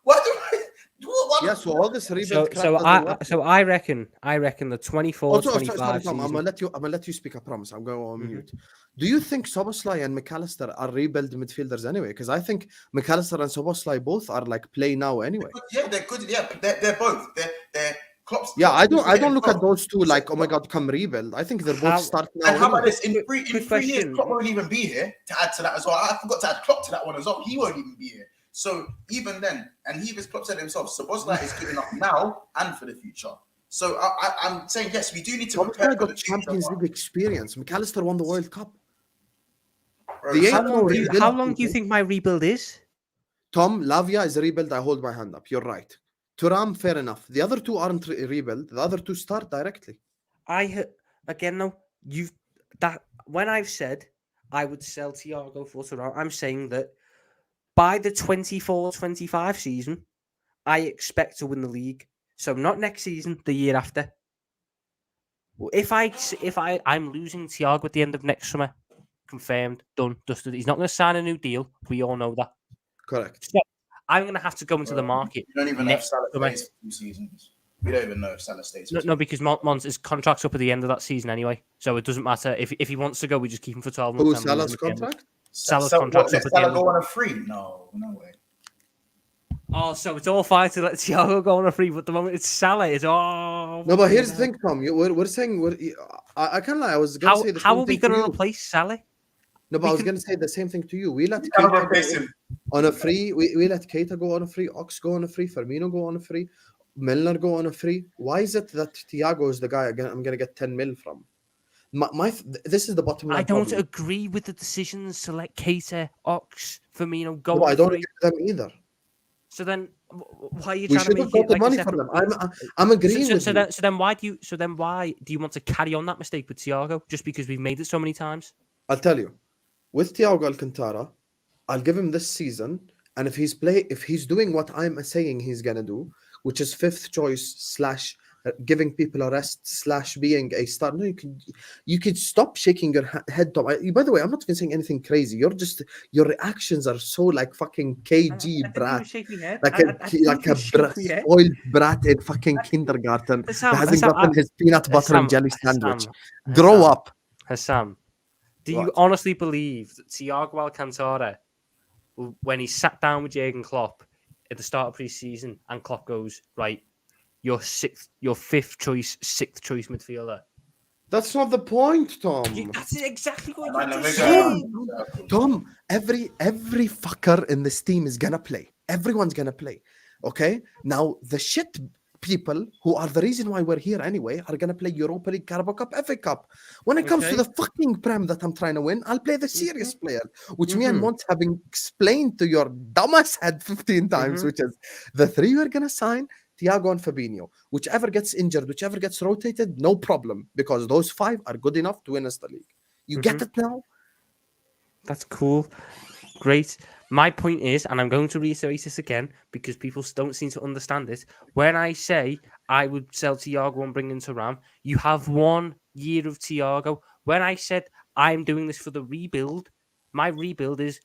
Why do I? What? Yeah, so all this rebuild. So I reckon the 24, 25 sorry, Tom, season. I'm gonna let you speak. I promise. I'm going on mute. Do you think Szoboszlai and MacAllister are rebuild midfielders anyway? Because I think MacAllister and Szoboszlai both are like play now anyway. They're good. Yeah, they're both. They're Klopp's. Yeah, I don't look at those two like, oh my god, come rebuild. I think they're both starting now. And how about this? In three years, Klopp won't even be here to add to that as well. I forgot to add Klopp to that one as well. He won't even be here. So even then, and he, as Klopp said himself, Szoboszlai is giving up now and for the future. So I'm saying yes, we do need to prepare for the Champions League experience. MacAllister won the World Cup. How long do you think my rebuild is? Tom, Lavia is a rebuild. I hold my hand up. You're right. Thuram, fair enough. The other two aren't rebuild. The other two start directly. When I've said I would sell Thiago for Thuram, I'm saying that by the 24-25 season, I expect to win the league. So not next season, the year after. If I'm losing Thiago at the end of next summer, confirmed, done, dusted. He's not going to sign a new deal. We all know that. Correct. So I'm going to have to go into the market. We don't even know if Salah stays for 2 seasons. We don't even know if Salah stays. No, because his contract's up at the end of that season anyway. So it doesn't matter. If he wants to go, we just keep him for 12 months. Who's Salah's contract? Salah's contract. Salah go on a free? No way. Oh, so it's all fine to let Thiago go on a free, but the moment it's Salah, it's all. No, but here's the thing, Tom. We're saying I can't lie. I was going to say the same how are we thing going to replace Salah? No, but I was going to say the same thing to you. We let Keita go on a free. We let Keita go on a free. Ox go on a free. Firmino go on a free. Milner go on a free. Why is it that Thiago is the guy I'm going to get 10 mil from? This is the bottom line. I don't agree with the decisions to let Keita, Ox, Firmino go. No, I don't agree with them either. So then, why are you we trying to make got the money for them? I'm agreeing with you. So then, why do you want to carry on that mistake with Thiago just because we've made it so many times? I'll tell you, with Thiago Alcantara, I'll give him this season, and if he's doing what I'm saying he's gonna do, which is 5th choice / giving people a rest / being a star. No, you could stop shaking your head, Tom. By the way, I'm not even saying anything crazy. Your reactions are so like fucking KG brat, like a spoiled brat in fucking kindergarten that hasn't gotten his peanut butter and jelly sandwich. Grow up, Hassam. Do you honestly believe that Thiago Alcantara, when he sat down with Jurgen Klopp at the start of pre-season, and Klopp goes, right, your 5th choice, 6th choice midfielder? That's not the point, Tom. That's exactly what you're just saying. Tom, every fucker in this team is gonna play. Everyone's gonna play. Okay? Now, the shit people who are the reason why we're here anyway are gonna play Europa League, Carabao Cup, FA Cup. When it comes to the fucking Prem that I'm trying to win, I'll play the serious player, which me and Mont having explained to your dumbass head 15 times, which is the 3 we're gonna sign, Thiago and Fabinho. Whichever gets injured, whichever gets rotated, no problem, because those 5 are good enough to win us the league. You get it now? That's cool. Great. My point is, and I'm going to reiterate this again because people don't seem to understand it. When I say I would sell Thiago and bring in Thuram, you have 1 year of Thiago. When I said I'm doing this for the rebuild, my rebuild is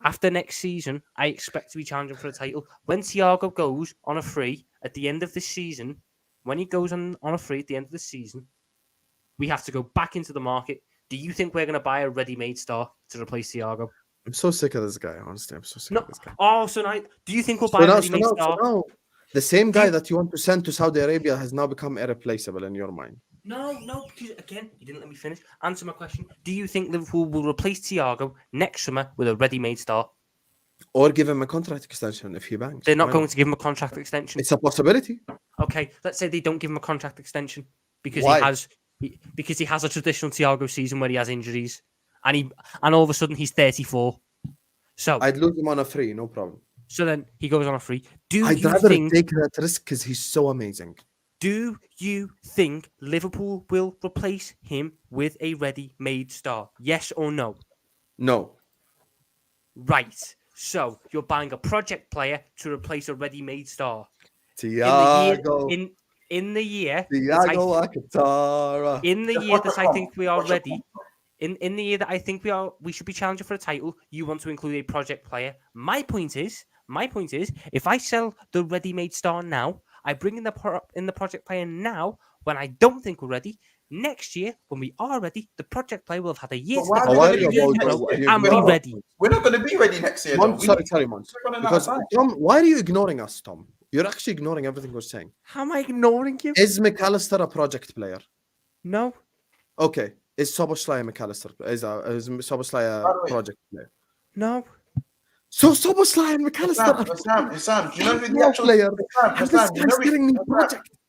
after next season, I expect to be challenging for a title. When Thiago goes on a free at the end of this season, we have to go back into the market. Do you think we're going to buy a ready-made star to replace Thiago? I'm so sick of this guy, honestly. I'm so sick of this guy. Oh, so now, do you think we'll buy a ready-made star? So the same guy that you want to send to Saudi Arabia has now become irreplaceable in your mind. No, because again, you didn't let me finish. Answer my question. Do you think Liverpool will replace Thiago next summer with a ready-made star? Or give him a contract extension if he bangs? They're not going to give him a contract extension. It's a possibility. Okay, let's say they don't give him a contract extension because Why? he has a traditional Thiago season where he has injuries, and all of a sudden he's 34. So I'd lose him on a free, no problem. So then he goes on a free. I'd rather take that risk because he's so amazing. Do you think Liverpool will replace him with a ready-made star? Yes or no? No. Right. So you're buying a project player to replace a ready-made star. Thiago. In the year Thiago Akatara. in the year that I think we are ready, in the year that I think we should be challenging for a title, you want to include a project player. My point is, if I sell the ready-made star now, I bring in the project player now when I don't think we're ready. Next year, when we are ready, the project player will have had a year and be ready. We're not going to be ready next year. Sorry, Mons. Because Tom, why are you ignoring us, Tom? You're actually ignoring everything we're saying. How am I ignoring you? Is MacAllister a project player? No. Okay. Is Szoboszlai a MacAllister? Is Szoboszlai a project player? No. So Szoboszlai and MacAllister Sam, do you know who the actual player?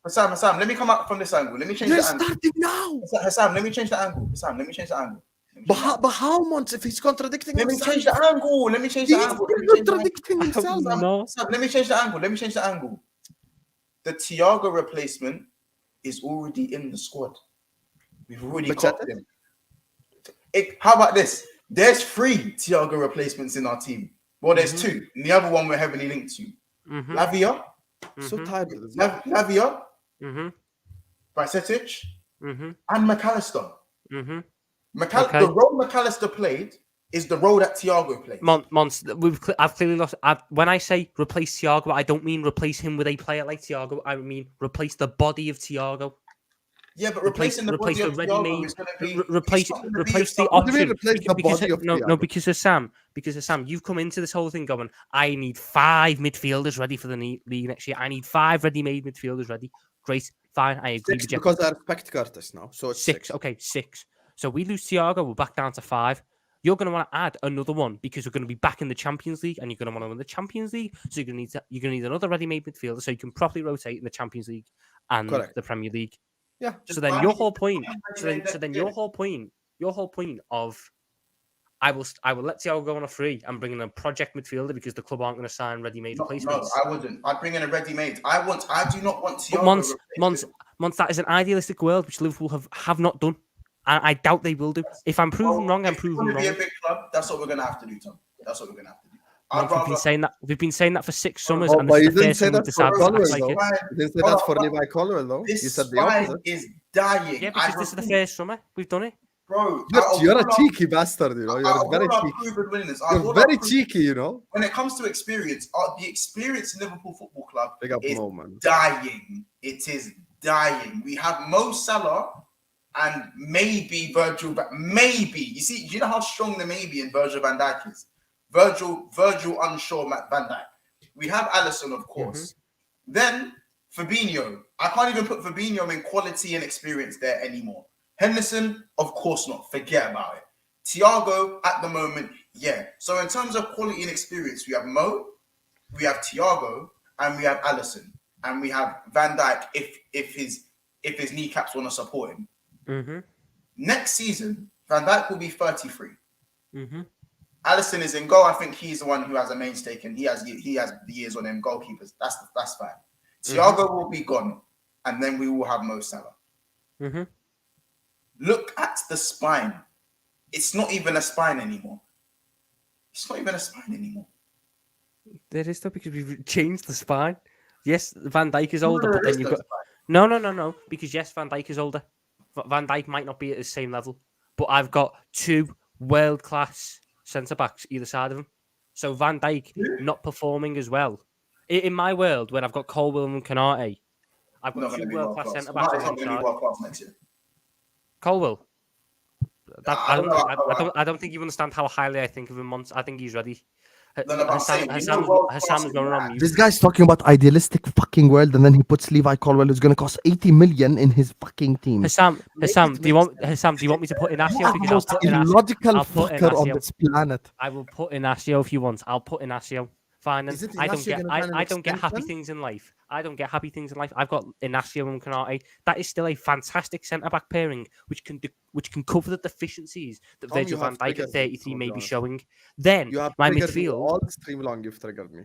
Hassan, let me come up from this angle. Let me change the angle. Starting now. Hassan, let me change the angle. But how much if he's contradicting himself? Let me change the angle. He's contradicting himself. No. Let me change the angle. The Thiago replacement is already in the squad. We've already got him. How about this? There's 3 Thiago replacements in our team. Well, there's 2. And the other one we're heavily linked to. Lavia. So tired of this. Lavia. Bajcetic. And MacAllister. The role MacAllister played is the role that Thiago played. Mons, I've clearly lost. When I say replace Thiago, I don't mean replace him with a player like Thiago. I mean replace the body of Thiago. Yeah, but replacing the body of Thiago is going to be replace the option. Because of Sam, you've come into this whole thing going, I need 5 midfielders ready for the league next year. I need 5 ready-made midfielders ready. Great, fine, I agree with you. Because I respect Curtis now, so it's 6. Okay, 6. So we lose Thiago, we're back down to 5. You're going to want to add another one because we're going to be back in the Champions League, and you're going to want to win the Champions League. So you're going to need another ready-made midfielder so you can properly rotate in the Champions League and the Premier League. Yeah. So then your whole point. Your whole point of I will let Thiago go on a free and bring in a project midfielder because the club aren't going to sign ready-made replacements. No, I wouldn't. I'd bring in a ready-made. I do not want Thiago. Mons, that is an idealistic world which Liverpool have not done, and I doubt they will do. If I'm proven wrong, I'm proven wrong. Be a big club. That's what we're going to have to do, Tom. That's what we're going to have to do. We've been saying that for 6 summers, and this is the first one we've decided to act like it. You didn't say that for Levi Colwell, though. You said the opposite. Is dying. Yeah, because this is the first summer we've done it. Bro, you're a cheeky bastard, you know. You're very cheeky. You're very cheeky, you know. When it comes to experience, the experience in Liverpool Football Club is dying. It is dying. We have Mo Salah and maybe Virgil. Maybe you know how strong the maybe in Virgil van Dijk is. Virgil unsure Van Dijk. We have Alisson, of course. Then Fabinho. I can't even put Fabinho in quality and experience there anymore. Henderson, of course not. Forget about it. Thiago, at the moment, yeah. So in terms of quality and experience, we have Mo, we have Thiago, and we have Alisson, and we have Van Dijk if his kneecaps want to support him. Next season, Van Dijk will be 33. Alisson is in goal. I think he's the one who has a main stake, and he has the years on him. Goalkeepers, that's fine. Thiago will be gone, and then we will have Mo Salah. Look at the spine. It's not even a spine anymore. There is though, because we've changed the spine. Yes, Van Dijk is older, but then you've got no. Because yes, Van Dijk is older. Van Dijk might not be at the same level, but I've got 2 world-class centre-backs either side of him. So Van Dijk not performing as well. In my world, when I've got Colwell and Canate, I've got 2 world-class centre-backs on the side. Colwell. I don't think you understand how highly I think of him. I think he's ready. Hassan's going on mute. This guy's talking about idealistic fucking world, and then he puts Levi Colwell, who's going to cost 80 million in his fucking team. Hassam, do you want me to put Inacio? Because I'll put illogical fucker on this planet. I will put Inacio if you want. I'll put Inacio. Fine. I don't get happy things in life. I've got Inacio and Canate. That is still a fantastic centre-back pairing, which can cover the deficiencies that Virgil van Dijk at 33 may be showing. Then my midfield. All stream long, you've triggered me.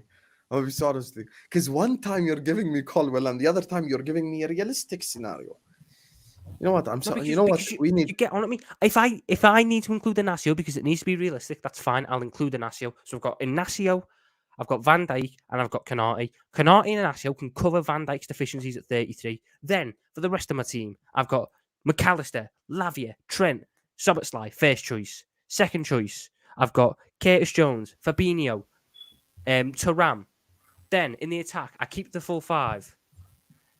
I'll be honestly, because one time you're giving me Colwell, and the other time you're giving me a realistic scenario. You know what? I'm No, sorry. because, You know what? because We need. you get on at me. If I need to include Inacio because it needs to be realistic, that's fine. I'll include Inacio. So I've got Inacio, I've got Van Dijk, and I've got Canati. Canati and Inacio can cover Van Dijk's deficiencies at 33. Then for the rest of my team, I've got MacAllister, Lavia, Trent, Szoboszlai, first choice. Second choice, I've got Curtis Jones, Fabinho, Thuram. Then in the attack, I keep the full five.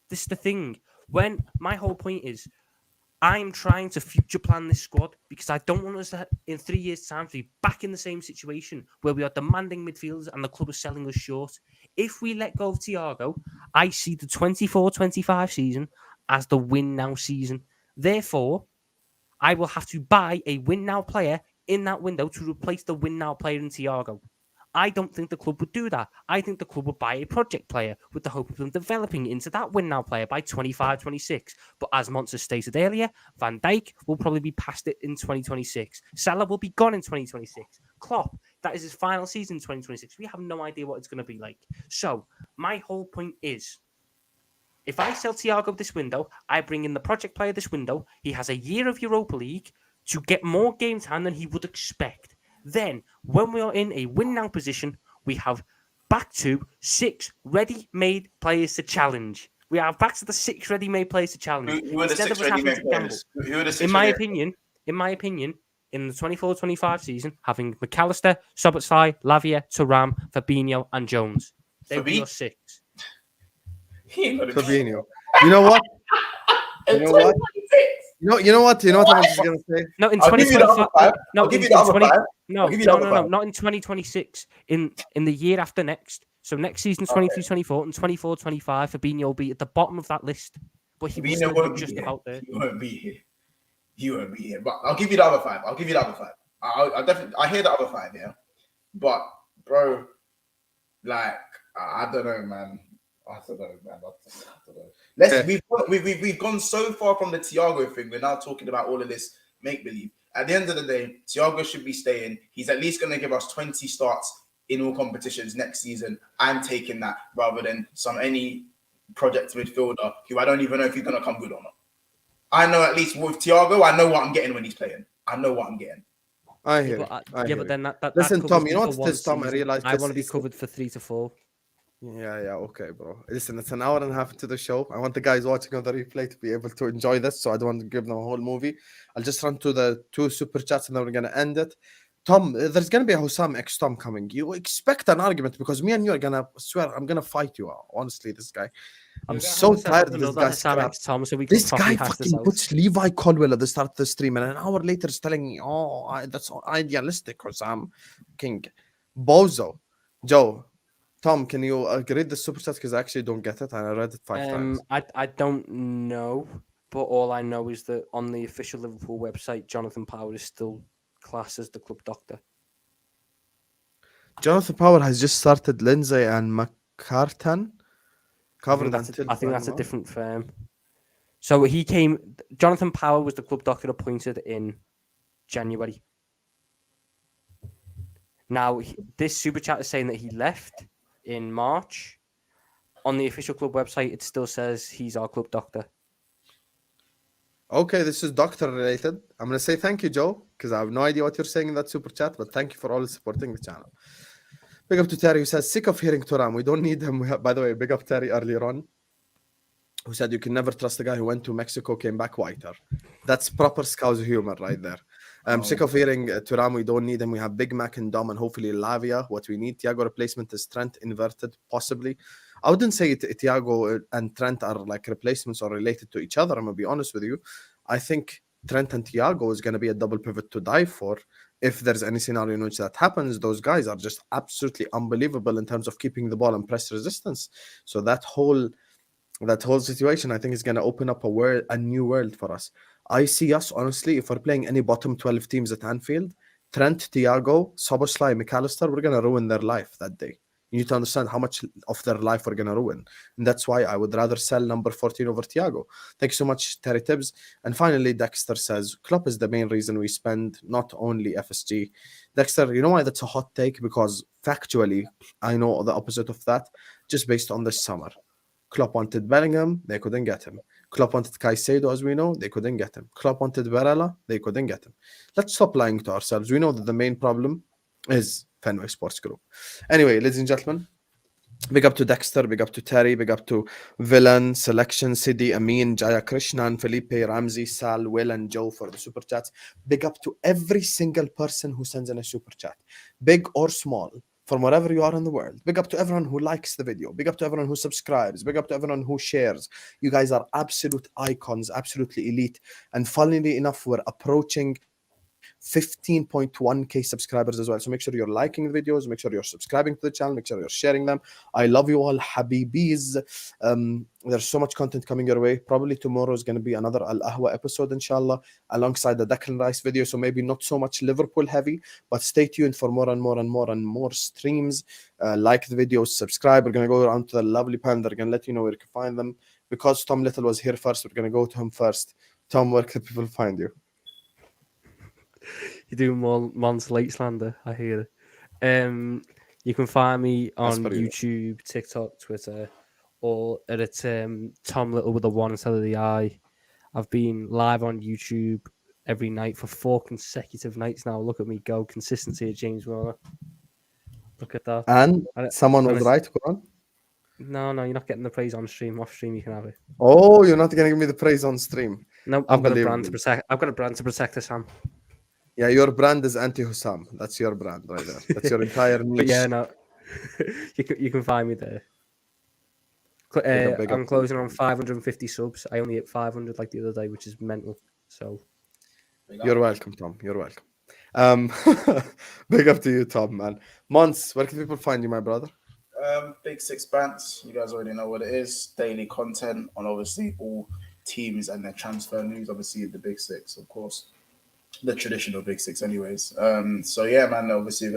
This is the thing. When my whole point is, I'm trying to future plan this squad because I don't want us to, in 3 years' time, to be back in the same situation where we are demanding midfielders and the club is selling us short. If we let go of Thiago, I see the 24-25 season as the win now season. Therefore, I will have to buy a win now player in that window to replace the win now player in Thiago. I don't think the club would do that. I think the club would buy a project player with the hope of them developing into that win now player by 25-26. But as Monster stated earlier, Van Dijk will probably be past it in 2026. Salah will be gone in 2026. Klopp, that is his final season in 2026. We have no idea what it's going to be like. So my whole point is, if I sell Thiago this window, I bring in the project player this window. He has a year of Europa League to get more game time than he would expect. Then, when we are in a win now position, we have back to 6 ready-made players to challenge. We are back to the 6 ready-made players to challenge. Who are the 6 ready-made players? In my opinion, in the 24-25 season, having MacAllister, Szoboszlai, Lavia, Thuram, Fabinho, and Jones. They were your 6. Fabinho. You know what? You know what? You know what? You know what I was just gonna say? No, in I'll give you the 2025. other 5. No, I'll give you the other 5. No, I'll give you the other no, 5. not in 2026. In the year after next. So next season, 23-24 and 24-25, Fabinho will be at the bottom of that list. But he will still be just about there. He won't be here. He won't be here. But I'll give you the other 5. I'll definitely. I hear the other 5. Yeah. But bro, like I don't know, man. I don't know. We've gone so far from the Thiago thing. We're now talking about all of this make believe. At the end of the day, Thiago should be staying. He's at least going to give us 20 starts in all competitions next season. I'm taking that rather than any project midfielder who I don't even know if he's going to come good or not. I know at least with Thiago, I know what I'm getting when he's playing. I know what I'm getting. I hear. But then that listen, that Tom. You know what? This Tom, I realized I want to be covered for 3 to 4. Yeah, okay, bro. Listen, it's an hour and a half into the show. I want the guys watching on the replay to be able to enjoy this, so I don't want to give them a whole movie. I'll just run to the 2 super chats and then we're gonna end it. Tom, there's gonna be a Hussam X Tom coming. You expect an argument because me and you are gonna I'm gonna fight you. Honestly, this guy. I'm so tired of this guy. Tom, so this guy fucking puts Levi Colwell at the start of the stream, and an hour later is telling me, that's idealistic, Hussam. King. Bozo. Joe. Tom, can you read the super chat because I actually don't get it and I read it 5 times. I don't know, but all I know is that on the official Liverpool website, Jonathan Power is still classed as the club doctor. Jonathan Power has just started Lindsay and McCartan. I think that's a different firm. So Jonathan Power was the club doctor appointed in January. Now, this super chat is saying that he left in March. On the official club website, it still says he's our club doctor. Okay, this is doctor related. I'm going to say thank you, Joe, because I have no idea what you're saying in that super chat, but thank you for always supporting the channel. Big up to Terry, who says, sick of hearing Thuram. We don't need him. By the way, big up Terry earlier on, who said you can never trust a guy who went to Mexico, came back whiter. That's proper Scouse humor right there. I'm sick of hearing Thuram. We don't need him. We have Big Mac and Dom and hopefully Lavia. What we need, Thiago replacement is Trent inverted, possibly. I wouldn't say Thiago and Trent are like replacements or related to each other. I'm going to be honest with you. I think Trent and Thiago is going to be a double pivot to die for. If there's any scenario in which that happens, those guys are just absolutely unbelievable in terms of keeping the ball and press resistance. So that whole situation, I think, is going to open up a new world for us. I see us, honestly, if we're playing any bottom 12 teams at Anfield, Trent, Thiago, Szoboszlai, MacAllister, we're going to ruin their life that day. You need to understand how much of their life we're going to ruin. And that's why I would rather sell number 14 over Thiago. Thank you so much, Terry Tibbs. And finally, Dexter says, Klopp is the main reason we spend, not only FSG. Dexter, you know why that's a hot take? Because factually, I know the opposite of that, just based on this summer. Klopp wanted Bellingham, they couldn't get him. Klopp wanted Caicedo, as we know, they couldn't get him. Klopp wanted Varela, they couldn't get him. Let's stop lying to ourselves. We know that the main problem is Fenway Sports Group. Anyway, ladies and gentlemen, big up to Dexter, big up to Terry, big up to Villain, Selection, Sidi, Amin, Jaya Krishnan, Felipe, Ramsey, Sal, Will, and Joe for the super chats. Big up to every single person who sends in a super chat, big or small, from wherever you are in the world. Big up to everyone who likes the video. Big up to everyone who subscribes. Big up to everyone who shares. You guys are absolute icons, absolutely elite. And funnily enough, we're approaching 15.1k subscribers as well. So make sure you're liking the videos, make sure you're subscribing to the channel, make sure you're sharing them. I love you all, Habibis. There's so much content coming your way. Probably tomorrow is going to be another Al Ahwa episode, inshallah, alongside the Declan Rice video. So maybe not so much Liverpool heavy, but stay tuned for more and more and more and more streams. Like the videos, subscribe. We're going to go around to the lovely pen. They're going to let you know where you can find them. Because Tom Little was here first, we're going to go to him first. Tom, where can people find you? You do more Mon's late slander, I hear it. You can find me on YouTube, TikTok, Twitter, or at Tom Little with a 1 instead of the I. I've been live on YouTube every night for 4 consecutive nights now. Look at me go. Consistency of James Milner. Look at that. And someone was right, go on. No, you're not getting the praise on stream. Off stream, you can have it. Oh, you're not going to give me the praise on stream. No, I've got a brand to protect. I've got a brand to protect this, Sam. Yeah, your brand is anti-Hussam. That's your brand right there. That's your entire niche. But yeah, no, you can find me there. I'm closing on 550 subs. I only hit 500 like the other day, which is mental. So you're welcome, Tom. You're welcome. Big up to you, Tom, man. Mons, where can people find you, my brother? Big Six Bants. You guys already know what it is. Daily content on obviously all teams and their transfer news. Obviously the Big Six, of course. The traditional Big Six anyways. So yeah, man, obviously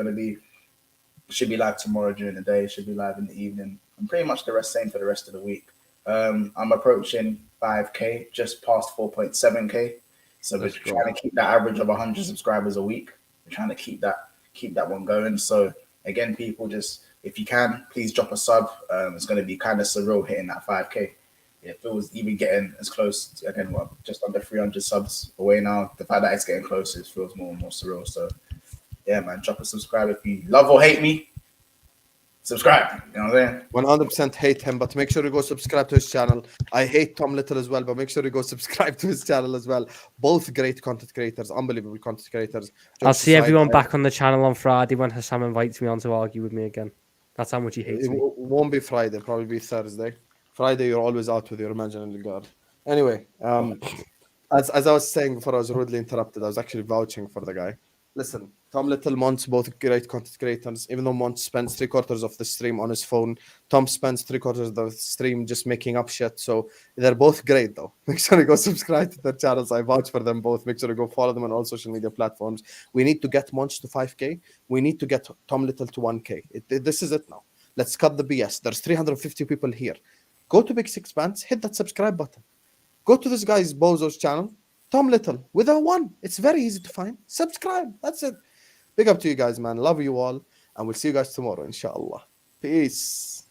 should be live tomorrow during the day, should be live in the evening, and pretty much the same for the rest of the week. I'm approaching 5k, just past 4.7k. So we're trying to keep that average of 100 subscribers a week. We're trying to keep that one going. So again, people, just if you can, please drop a sub. It's going to be kind of surreal hitting that 5k. If it was even getting as close to, again, just under 300 subs away now, the fact that it's getting closer, it feels more and more surreal. So, yeah, man, drop a subscribe. If you love or hate me, subscribe. You know what I'm saying? 100% hate him, but make sure you go subscribe to his channel. I hate Tom Little as well, but make sure you go subscribe to his channel as well. Both great content creators, unbelievable content creators. I'll see everyone back on the channel on Friday when Hassam invites me on to argue with me again. That's how much he hates me. It won't be Friday, probably be Thursday. Friday, you're always out with your imaginary guard. Anyway, as I was saying before I was rudely interrupted, I was actually vouching for the guy. Listen, Tom Little, Mons, both great content creators. Even though Mons spends 3/4 of the stream on his phone, Tom spends 3/4 of the stream just making up shit. So they're both great, though. Make sure you go subscribe to their channels. I vouch for them both. Make sure you go follow them on all social media platforms. We need to get Mons to 5k. We need to get Tom Little to 1k. This is it now. Let's cut the BS. There's 350 people here. Go to Big Six Bands, hit that subscribe button. Go to this guy's Bozo's channel, Tom Little, with a 1. It's very easy to find. Subscribe. That's it. Big up to you guys, man. Love you all. And we'll see you guys tomorrow, inshallah. Peace.